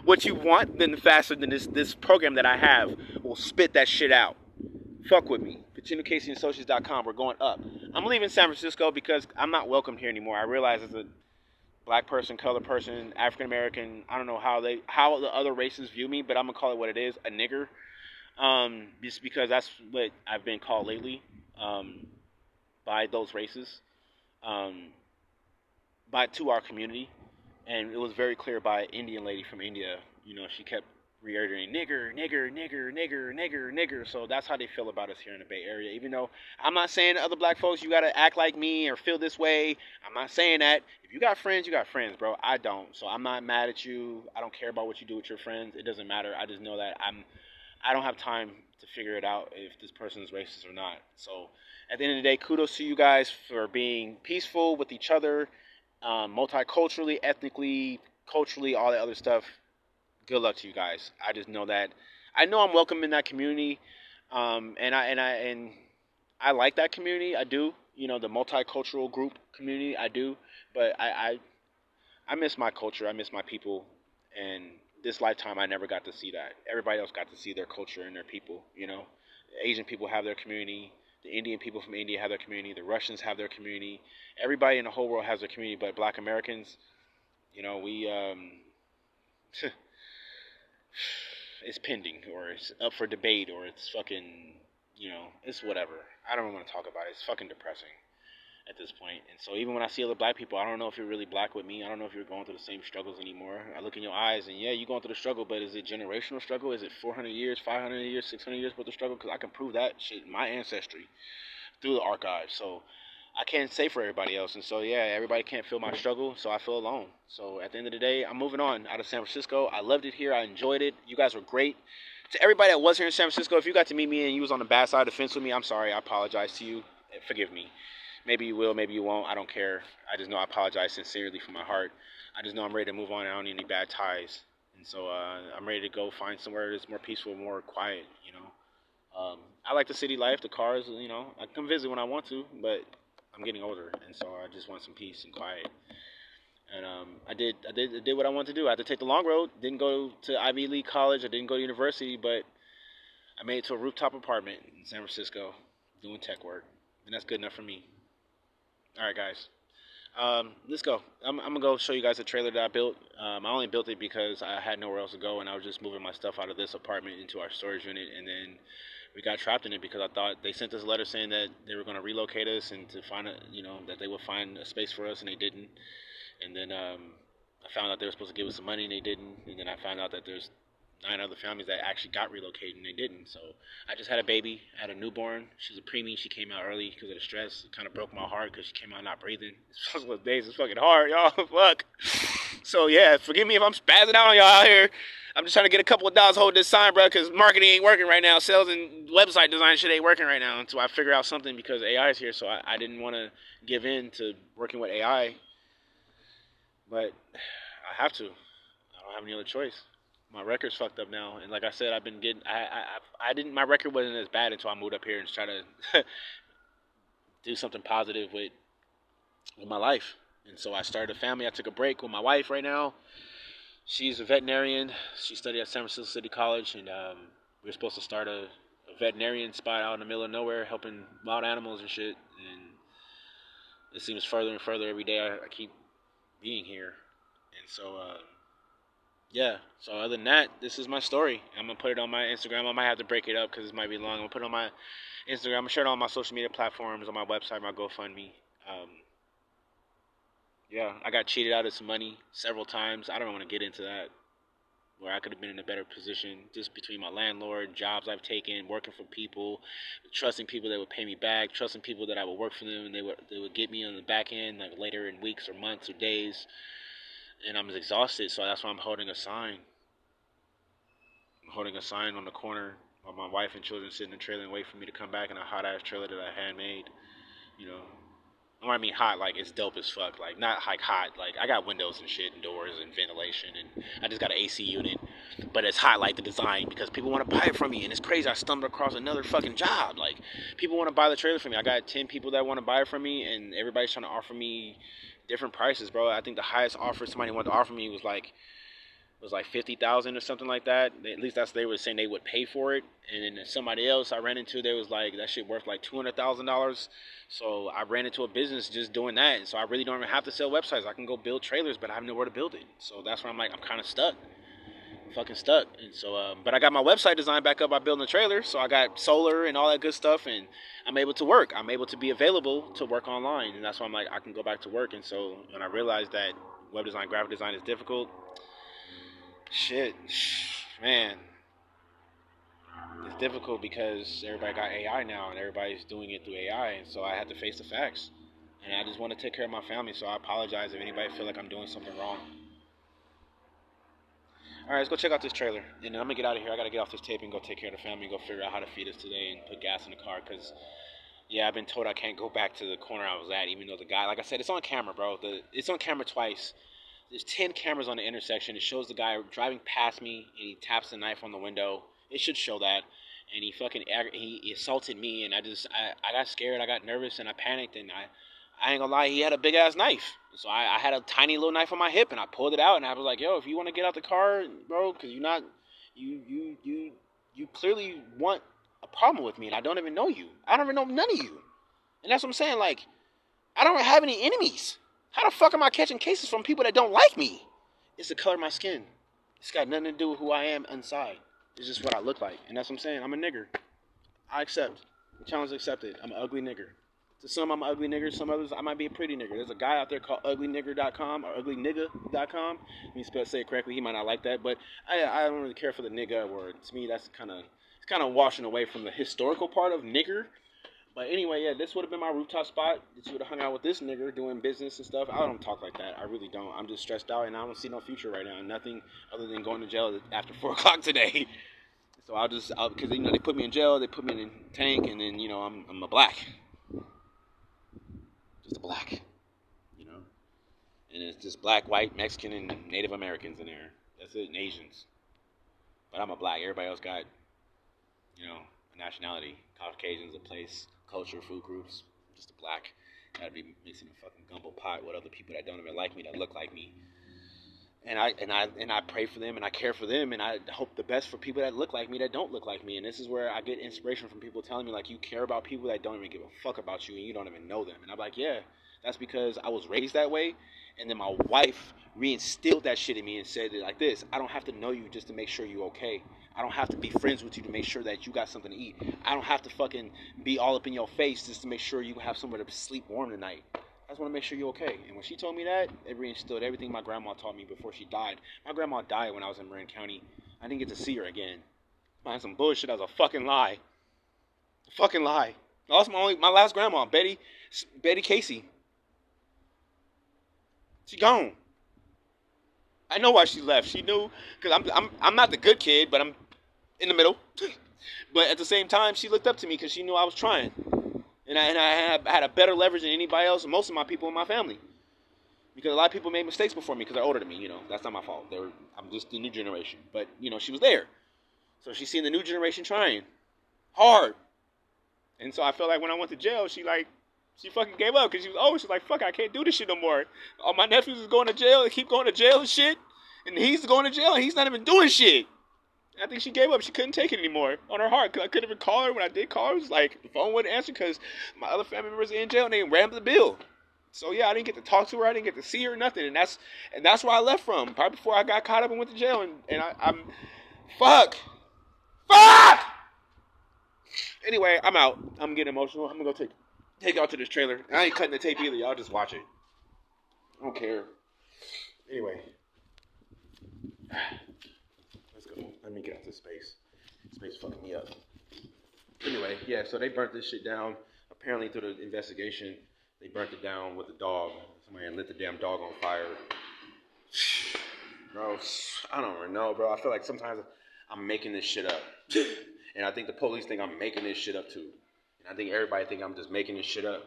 what you want than faster than this program that I have will spit that shit out. Fuck with me. CaseyandAssociates.com. We're going up. I'm leaving San Francisco because I'm not welcome here anymore. I realize as a black person, colored person, African American, I don't know how the other races view me, but I'm gonna call it what it is, a nigger. Just because that's what I've been called lately by those races, to our community. And it was very clear by an Indian lady from India. She kept reiterating, nigger, nigger, nigger, nigger, nigger, nigger. So that's how they feel about us here in the Bay Area. Even though I'm not saying to other black folks, you got to act like me or feel this way. I'm not saying that. If you got friends, you got friends, bro. I don't. So I'm not mad at you. I don't care about what you do with your friends. It doesn't matter. I just know that I don't have time to figure it out if this person is racist or not. So at the end of the day, kudos to you guys for being peaceful with each other. Multiculturally, ethnically, culturally, all that other stuff. good luck to you guys. I just know that I know I'm welcome in that community, and I like that community. I do. You know, the multicultural group community. I do, but I miss my culture. I miss my people, and this lifetime I never got to see that. Everybody else got to see their culture and their people. You know, Asian people have their community. The Indian people from India have their community. The Russians have their community. Everybody in the whole world has their community, but Black Americans, you know, we it's pending, or it's up for debate, or it's fucking, you know, it's whatever. I don't even want to talk about it. It's fucking depressing at this point. And so even when I see other black people, I don't know if you're really black with me. I don't know if you're going through the same struggles anymore. I look in your eyes and yeah, you're going through the struggle, but is it generational struggle? Is it 400 years, 500 years, 600 years worth of struggle? Because I can prove that shit in my ancestry through the archives. So I can't say for everybody else. And so yeah, everybody can't feel my struggle, so I feel alone. So at the end of the day, I'm moving on out of San Francisco. I loved it here. I enjoyed it. You guys were great. To everybody that was here in San Francisco, if you got to meet me and you was on the bad side of the fence with me, I'm sorry. I apologize to you. Forgive me. Maybe you will, maybe you won't. I don't care. I just know I apologize sincerely from my heart. I just know I'm ready to move on. I don't need any bad ties. And so I'm ready to go find somewhere that's more peaceful, more quiet, you know. I like the city life, the cars, you know. I come visit when I want to, but I'm getting older, and so I just want some peace and quiet. And I did what I wanted to do. I had to take the long road. Didn't go to Ivy League college. I didn't go to university, but I made it to a rooftop apartment in San Francisco doing tech work, and that's good enough for me. All right, guys. Let's go. I'm gonna go show you guys a trailer that I built. I only built it because I had nowhere else to go, and I was just moving my stuff out of this apartment into our storage unit, and then we got trapped in it because I thought they sent us a letter saying that they were going to relocate us and to find that they would find a space for us, and they didn't. And then I found out they were supposed to give us some money, and they didn't. And then I found out that there's 9 other families that actually got relocated, and they didn't. So I just had a baby. I had a newborn. She's a preemie. She came out early because of the stress. It kind of broke my heart because she came out not breathing. It's first of days. It's fucking hard, y'all. Fuck. So yeah, forgive me if I'm spazzing out on y'all out here. I'm just trying to get a couple of dollars holding this sign, bro, because marketing ain't working right now. Sales and website design shit ain't working right now until I figure out something because AI is here. So I didn't want to give in to working with AI, but I have to. I don't have any other choice. My record's fucked up now, and like I said, I've been getting. I didn't. My record wasn't as bad until I moved up here and tried to do something positive with my life. And so I started a family. I took a break with my wife right now. She's a veterinarian. She studied at San Francisco City College, and we were supposed to start a veterinarian spot out in the middle of nowhere, helping wild animals and shit. And it seems further and further every day. I keep being here, and so yeah. So other than that, this is my story. I'm gonna put it on my Instagram. I might have to break it up because this might be long. I'm gonna put it on my Instagram. I'm gonna share it on my social media platforms, on my website, my GoFundMe. Yeah, I got cheated out of some money several times. I don't want to get into that. Where I could have been in a better position, just between my landlord, jobs I've taken, working for people, trusting people that would pay me back, trusting people that I would work for them, and they would get me on the back end, like later in weeks or months or days. And I'm exhausted, so that's why I'm holding a sign. I'm holding a sign on the corner while my wife and children sit in the trailer and wait for me to come back in a hot ass trailer that I handmade. You know. When I mean hot, like it's dope as fuck. Like not like hot, like I got windows and shit and doors and ventilation, and I just got an AC unit. But it's hot like the design because people want to buy it from me, and it's crazy. I stumbled across another fucking job. Like people want to buy the trailer from me. I got 10 people that want to buy it from me, and everybody's trying to offer me different prices, bro. I think the highest offer somebody wanted to offer me was like 50,000 or something like that. At least that's what they were saying they would pay for it. And then somebody else I ran into, they was like that shit worth like $200,000. So I ran into a business just doing that. And so I really don't even have to sell websites. I can go build trailers, but I have nowhere to build it. So that's where I'm like, I'm kind of stuck. I'm fucking stuck. And so, but I got my website design back up by building a trailer. So I got solar and all that good stuff, and I'm able to work. I'm able to be available to work online. And that's why I'm like, I can go back to work. And so when I realized that web design, graphic design is difficult, shit, man, it's difficult because everybody got AI now and everybody's doing it through AI, and so I had to face the facts. And I just want to take care of my family, so I apologize if anybody feel like I'm doing something wrong. All right, let's go check out this trailer, and then I'm gonna get out of here. I gotta get off this tape and go take care of the family, go figure out how to feed us today, and put gas in the car. Cause yeah, I've been told I can't go back to the corner I was at, even though the guy, like I said, it's on camera, bro. It's on camera twice. There's 10 cameras on the intersection. It shows the guy driving past me, and he taps the knife on the window. It should show that. And he assaulted me, and I got scared, I got nervous, and I panicked, and I ain't gonna lie, he had a big ass knife. So I had a tiny little knife on my hip, and I pulled it out, and I was like, yo, if you want to get out the car, bro, because you clearly want a problem with me, and I don't even know you. I don't even know none of you. And that's what I'm saying, like, I don't have any enemies. How the fuck am I catching cases from people that don't like me? It's the color of my skin. It's got nothing to do with who I am inside. It's just what I look like. And that's what I'm saying. I'm a nigger. I accept. The challenge is accepted. I'm an ugly nigger. To some, I'm an ugly nigger. Some others, I might be a pretty nigger. There's a guy out there called uglynigger.com or uglynigga.com. Let me say it correctly. He might not like that. But I don't really care for the nigga word. To me, that's kind of washing away from the historical part of nigger. But anyway, yeah, this would have been my rooftop spot. This would have hung out with this nigger doing business and stuff. I don't talk like that. I really don't. I'm just stressed out, and I don't see no future right now. Nothing other than going to jail after 4 o'clock today. So because they put me in jail, they put me in a tank, and then I'm a black, just a black, and it's just black, white, Mexican, and Native Americans in there. That's it, and Asians. But I'm a black. Everybody else got a nationality. Caucasians, a place, culture, food groups. Just a black. Gotta be mixing a fucking gumbo pot with other people that don't even like me, that look like me. And I pray for them, and I care for them, and I hope the best for people that look like me, that don't look like me. And this is where I get inspiration from people telling me, like, you care about people that don't even give a fuck about you, and you don't even know them. And I'm like, yeah, that's because I was raised that way. And then my wife reinstilled that shit in me and said it like this: I don't have to know you just to make sure you're okay. I don't have to be friends with you to make sure that you got something to eat. I don't have to fucking be all up in your face just to make sure you have somewhere to sleep warm tonight. I just want to make sure you're okay. And when she told me that, it reinstilled everything my grandma taught me before she died. My grandma died when I was in Marin County. I didn't get to see her again. Man, some bullshit. That was a fucking lie. A fucking lie. I lost my last grandma, Betty Casey. She gone. I know why she left. She knew, because I'm not the good kid, but I'm in the middle. But at the same time, she looked up to me because she knew I was trying. And I had a better leverage than anybody else, and most of my people in my family. Because a lot of people made mistakes before me because they're older than me. That's not my fault. I'm just the new generation. But, she was there. So she's seen the new generation trying hard. And so I felt like when I went to jail, she fucking gave up because she was old. She's like, fuck, I can't do this shit no more. All my nephews is going to jail. They keep going to jail and shit. And he's going to jail and he's not even doing shit. I think she gave up. She couldn't take it anymore on her heart. Because I couldn't even call her. When I did call her, it was like the phone wouldn't answer because my other family members were in jail and they rammed the bill. So yeah, I didn't get to talk to her. I didn't get to see her, nothing. And that's where I left from. Probably before I got caught up and went to jail. And I'm fuck. Anyway, I'm out. I'm getting emotional. I'm gonna go take y'all to this trailer. I ain't cutting the tape either. Y'all just watch it. I don't care. Anyway. Let's go. Let me get out this space. Space fucking me up. Anyway, yeah, so they burnt this shit down. Apparently through the investigation, they burnt it down with a dog. Somebody lit the damn dog on fire. Bro, I don't even know, bro. I feel like sometimes I'm making this shit up. And I think the police think I'm making this shit up too. And I think everybody think I'm just making this shit up.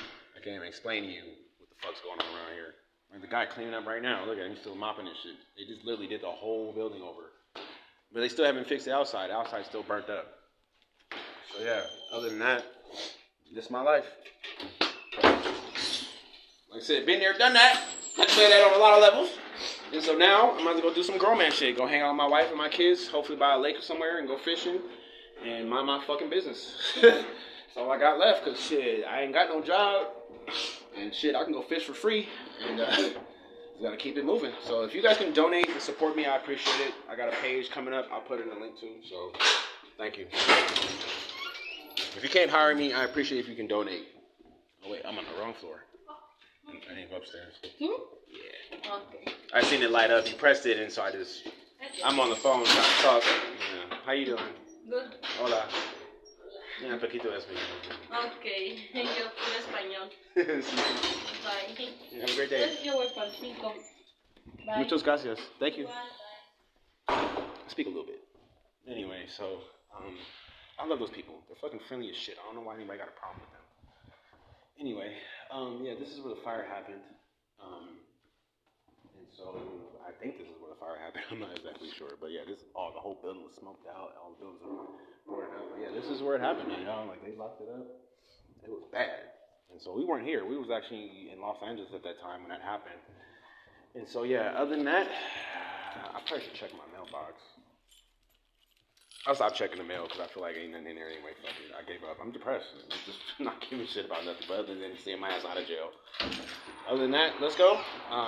I can't even explain to you what the fuck's going on around here. Like the guy cleaning up right now. Look at him, he's still mopping this shit. They just literally did the whole building over. But they still haven't fixed the outside. The outside's still burnt up. So yeah, other than that, this is my life. Like I said, been there, done that. I say that on a lot of levels. And so now, I'm about to go do some grown man shit. Go hang out with my wife and my kids. Hopefully by a lake or somewhere and go fishing. And mind my fucking business. That's all I got left. Because shit, I ain't got no job. And shit, I can go fish for free. And just gotta keep it moving. So if you guys can donate and support me, I appreciate it. I got a page coming up. I'll put it in the link too. So thank you. If you can't hire me, I appreciate if you can donate. Oh wait, I'm on the wrong floor. I need to go upstairs. Yeah. Okay. I seen it light up. You pressed it, and so I'm on the phone trying to talk. Yeah. How you doing? Good. Hola. Yeah, un poquito de español. Okay. Yo puro español. Bye. Yeah, have a great day. Yo voy para el 5. Bye. Muchas gracias. Thank you. Bye. I speak a little bit. Anyway, so I love those people. They're fucking friendly as shit. I don't know why anybody got a problem with them. Anyway, yeah, this is where the fire happened. so I think this is where the fire happened. I'm not exactly sure, but yeah, the whole building was smoked out. All the buildings were boarded up. But yeah, this is where it happened. You know, like they locked it up. It was bad. And so we weren't here. We was actually in Los Angeles at that time when that happened. And so yeah, other than that, I probably should check my mailbox. I'll stop checking the mail because I feel like ain't nothing in there anyway. Fuck it. I gave up. I'm depressed. I'm just not giving a shit about nothing but other than seeing my ass out of jail. Other than that, let's go.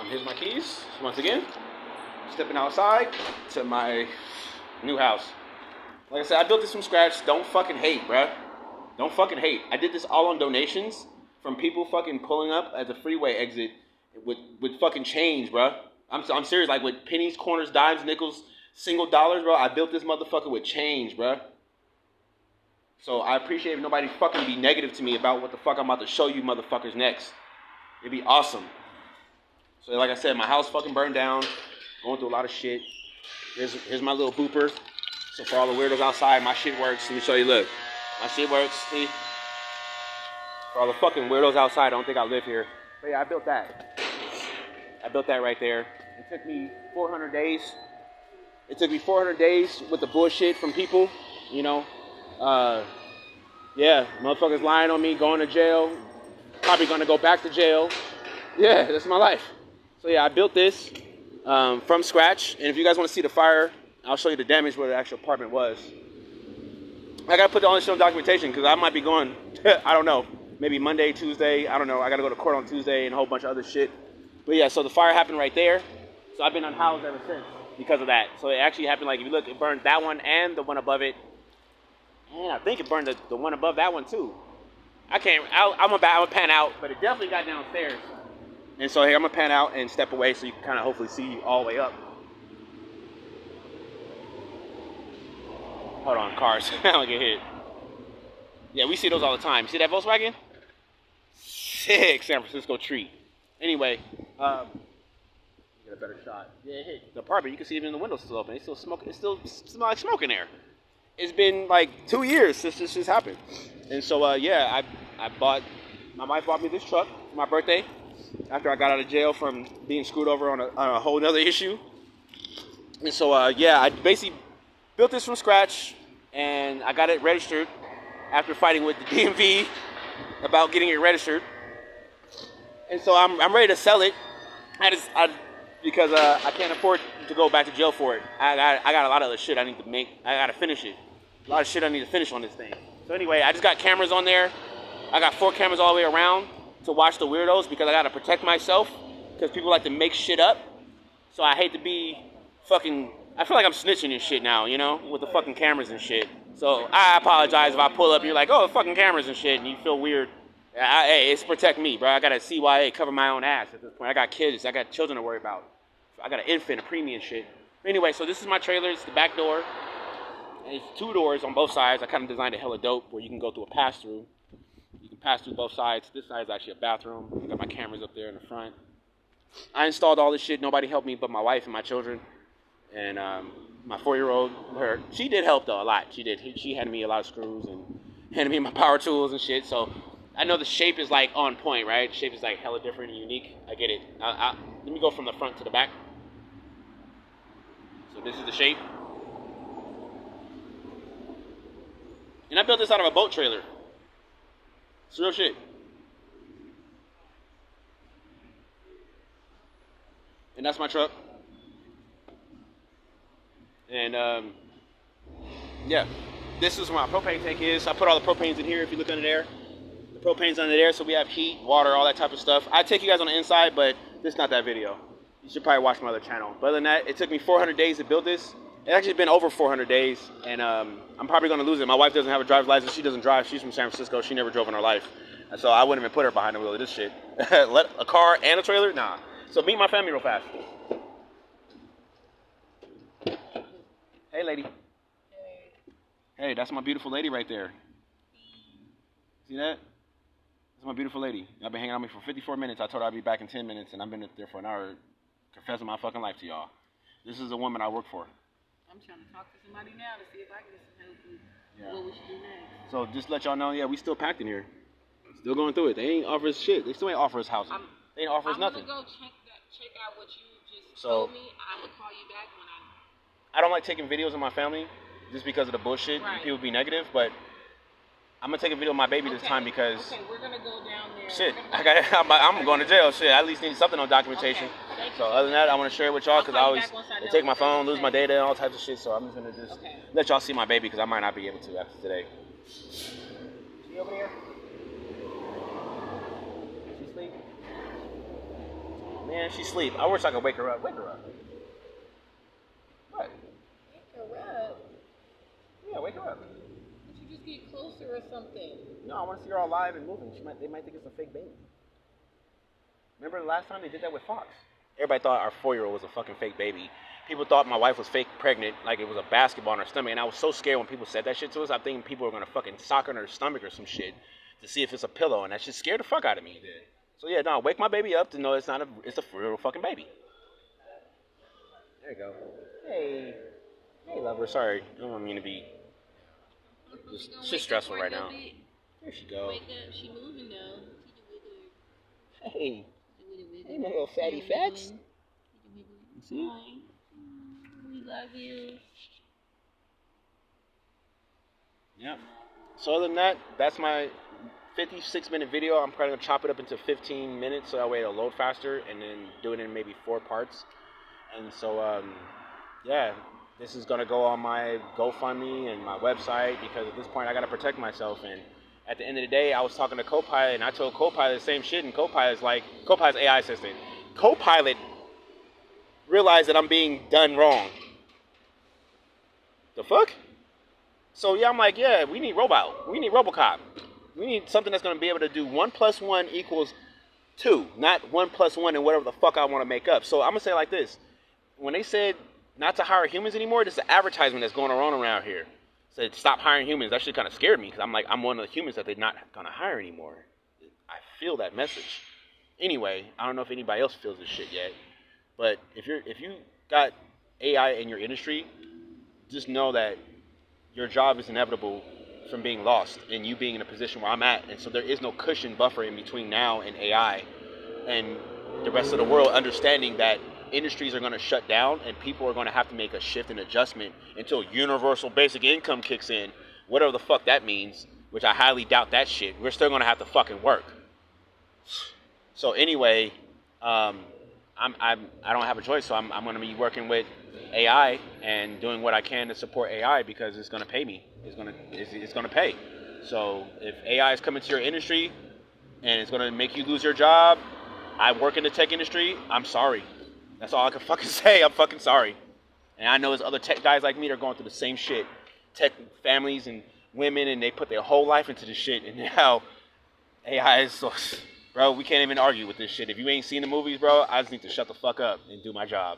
Here's my keys. Once again, stepping outside to my new house. Like I said, I built this from scratch. Don't fucking hate, bruh. Don't fucking hate. I did this all on donations from people fucking pulling up at the freeway exit with fucking change, bruh. I'm serious. Like with pennies, corners, dimes, nickels, single dollars, bro. I built this motherfucker with change, bruh. So I appreciate if nobody fucking be negative to me about what the fuck I'm about to show you motherfuckers next. It'd be awesome. So like I said, my house fucking burned down. Going through a lot of shit. Here's my little booper. So for all the weirdos outside, my shit works. Let me show you, look. My shit works, see? For all the fucking weirdos outside, I don't think I live here. But yeah, I built that. I built that right there. It took me 400 days. It took me 400 days with the bullshit from people, you know. Yeah, motherfuckers lying on me, going to jail. Probably gonna go back to jail. Yeah, that's my life. So yeah, I built this from scratch. And if you guys want to see the fire, I'll show you the damage where the actual apartment was. I gotta put all this shit on documentation because I might be going, I don't know, maybe Monday, Tuesday, I don't know. I gotta go to court on Tuesday and a whole bunch of other shit. But yeah, so the fire happened right there. So I've been unhoused ever since because of that. So it actually happened, like, if you look, it burned that one and the one above it. And I think it burned the one above that one too. I'm gonna pan out, but it definitely got downstairs. And so here, I'm gonna pan out and step away so you can kind of hopefully see all the way up. Hold on, cars. I don't get hit. Yeah, we see those all the time. See that Volkswagen? Sick San Francisco treat. Anyway, get a better shot. Yeah, it hit the apartment. You can see even the windows still open. It's still smoking. It still smells like smoke in there. It's been like 2 years since this just happened. And so, yeah, my wife bought me this truck for my birthday after I got out of jail from being screwed over on a whole nother issue. And so, yeah, I basically built this from scratch, and I got it registered after fighting with the DMV about getting it registered. And so I'm ready to sell it because I can't afford to go back to jail for it. I got a lot of other shit I need to make. I got to finish it. A lot of shit I need to finish on this thing. So anyway, I just got cameras on there. I got 4 cameras all the way around to watch the weirdos because I got to protect myself because people like to make shit up. So I hate to be fucking... I feel like I'm snitching and shit now, you know, with the fucking cameras and shit. So I apologize if I pull up and you're like, oh, fucking cameras and shit, and you feel weird. Hey, it's protect me, bro. I got to CYA, cover my own ass at this point. I got kids. I got children to worry about. I got an infant, a preemie and shit. Anyway, so this is my trailer. It's the back door. And it's 2 doors on both sides. I kind of designed it hella dope where you can go through a pass-through. You can pass through both sides. This side is actually a bathroom. I got my cameras up there in the front. I installed all this shit. Nobody helped me but my wife and my children. And my 4-year-old, she did help though a lot. She did. She handed me a lot of screws and handed me my power tools and shit. So I know the shape is like on point, right? The shape is like hella different and unique. I get it. Let me go from the front to the back. So this is the shape. And I built this out of a boat trailer. It's real shit. And that's my truck. And yeah, this is where my propane tank is. I put all the propanes in here if you look under there. The propane's under there, so we have heat, water, all that type of stuff. I take you guys on the inside, but this is not that video. You should probably watch my other channel. But other than that, it took me 400 days to build this. It's actually been over 400 days, and I'm probably going to lose it. My wife doesn't have a driver's license. She doesn't drive. She's from San Francisco. She never drove in her life. And so I wouldn't even put her behind the wheel of this shit. Let a car and a trailer? Nah. So meet my family real fast. Hey, lady. Hey, that's my beautiful lady right there. See that? That's my beautiful lady. Y'all been hanging out with me for 54 minutes. I told her I'd be back in 10 minutes, and I've been there for an hour confessing my fucking life to y'all. This is a woman I work for. I'm trying to talk to somebody now to see if I can get some help with what we should do next. So just let y'all know, yeah, we still packed in here. Still going through it. They ain't offer us shit. They still ain't offer us housing. They ain't offer us nothing. I'm going to go check out what you just told me, I would call you back when I don't like taking videos of my family just because of the bullshit. Right. People be negative, but I'm gonna take a video of my baby this time because. Okay, we're gonna go down there. Shit, I'm going to jail. Shit, I at least need something on documentation. Okay, so other than that, I want to share it with y'all because I always take my phone, lose my data, and all types of shit. So I'm just gonna let y'all see my baby because I might not be able to after today. She over there? She sleep? Man, she sleep. I wish I could wake her up. Wake her up. What? Wake her up? Yeah, wake her up. Just get closer or something. No, I want to see her all live and moving. They might think it's a fake baby. Remember the last time they did that with Fox? Everybody thought our 4-year-old was a fucking fake baby. People thought my wife was fake pregnant, like it was a basketball in her stomach. And I was so scared when people said that shit to us. I think people were going to fucking sock her in her stomach or some shit to see if it's a pillow. And that shit scared the fuck out of me. So yeah, no, wake my baby up to know it's a real fucking baby. There you go. Hey. Hey, lover. Sorry. I don't mean to be... She's stressful right now. There she go. Wake up. She moving though. Hey. Hey, my little fatty fats. You see? We love you. Yep. So other than that, that's my 56-minute video. I'm probably going to chop it up into 15 minutes so that way it'll load faster and then do it in maybe 4 parts. And so, yeah. This is going to go on my GoFundMe and my website because at this point I got to protect myself. And at the end of the day, I was talking to Copilot and I told Copilot the same shit. And Copilot's AI assistant. Copilot realized that I'm being done wrong. The fuck? So yeah, I'm like, yeah, we need Robot. We need Robocop. We need something that's going to be able to do 1 + 1 = 2, not 1 + 1 and whatever the fuck I want to make up. So I'm going to say it like this. When they said not to hire humans anymore, this is an advertisement that's going around here. Said stop hiring humans. That shit kind of scared me because I'm like, I'm one of the humans that they're not going to hire anymore. I feel that message. Anyway, I don't know if anybody else feels this shit yet, but if you got AI in your industry, just know that your job is inevitable from being lost and you being in a position where I'm at. And so there is no cushion buffer in between now and AI and the rest of the world understanding that industries are going to shut down and people are going to have to make a shift and adjustment until universal basic income kicks in, whatever the fuck that means, which I highly doubt that shit. We're still going to have to fucking work. So anyway, I don't have a choice, so I'm going to be working with AI and doing what I can to support AI because it's going to pay me. It's going to pay. So if AI is coming to your industry and it's going to make you lose your job, I work in the tech industry, I'm sorry. That's all I can fucking say. I'm fucking sorry. And I know there's other tech guys like me that are going through the same shit. Tech families and women, and they put their whole life into this shit. And now AI is so... Bro, we can't even argue with this shit. If you ain't seen the movies, bro, I just need to shut the fuck up and do my job.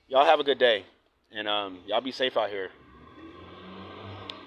Y'all have a good day. And y'all be safe out here.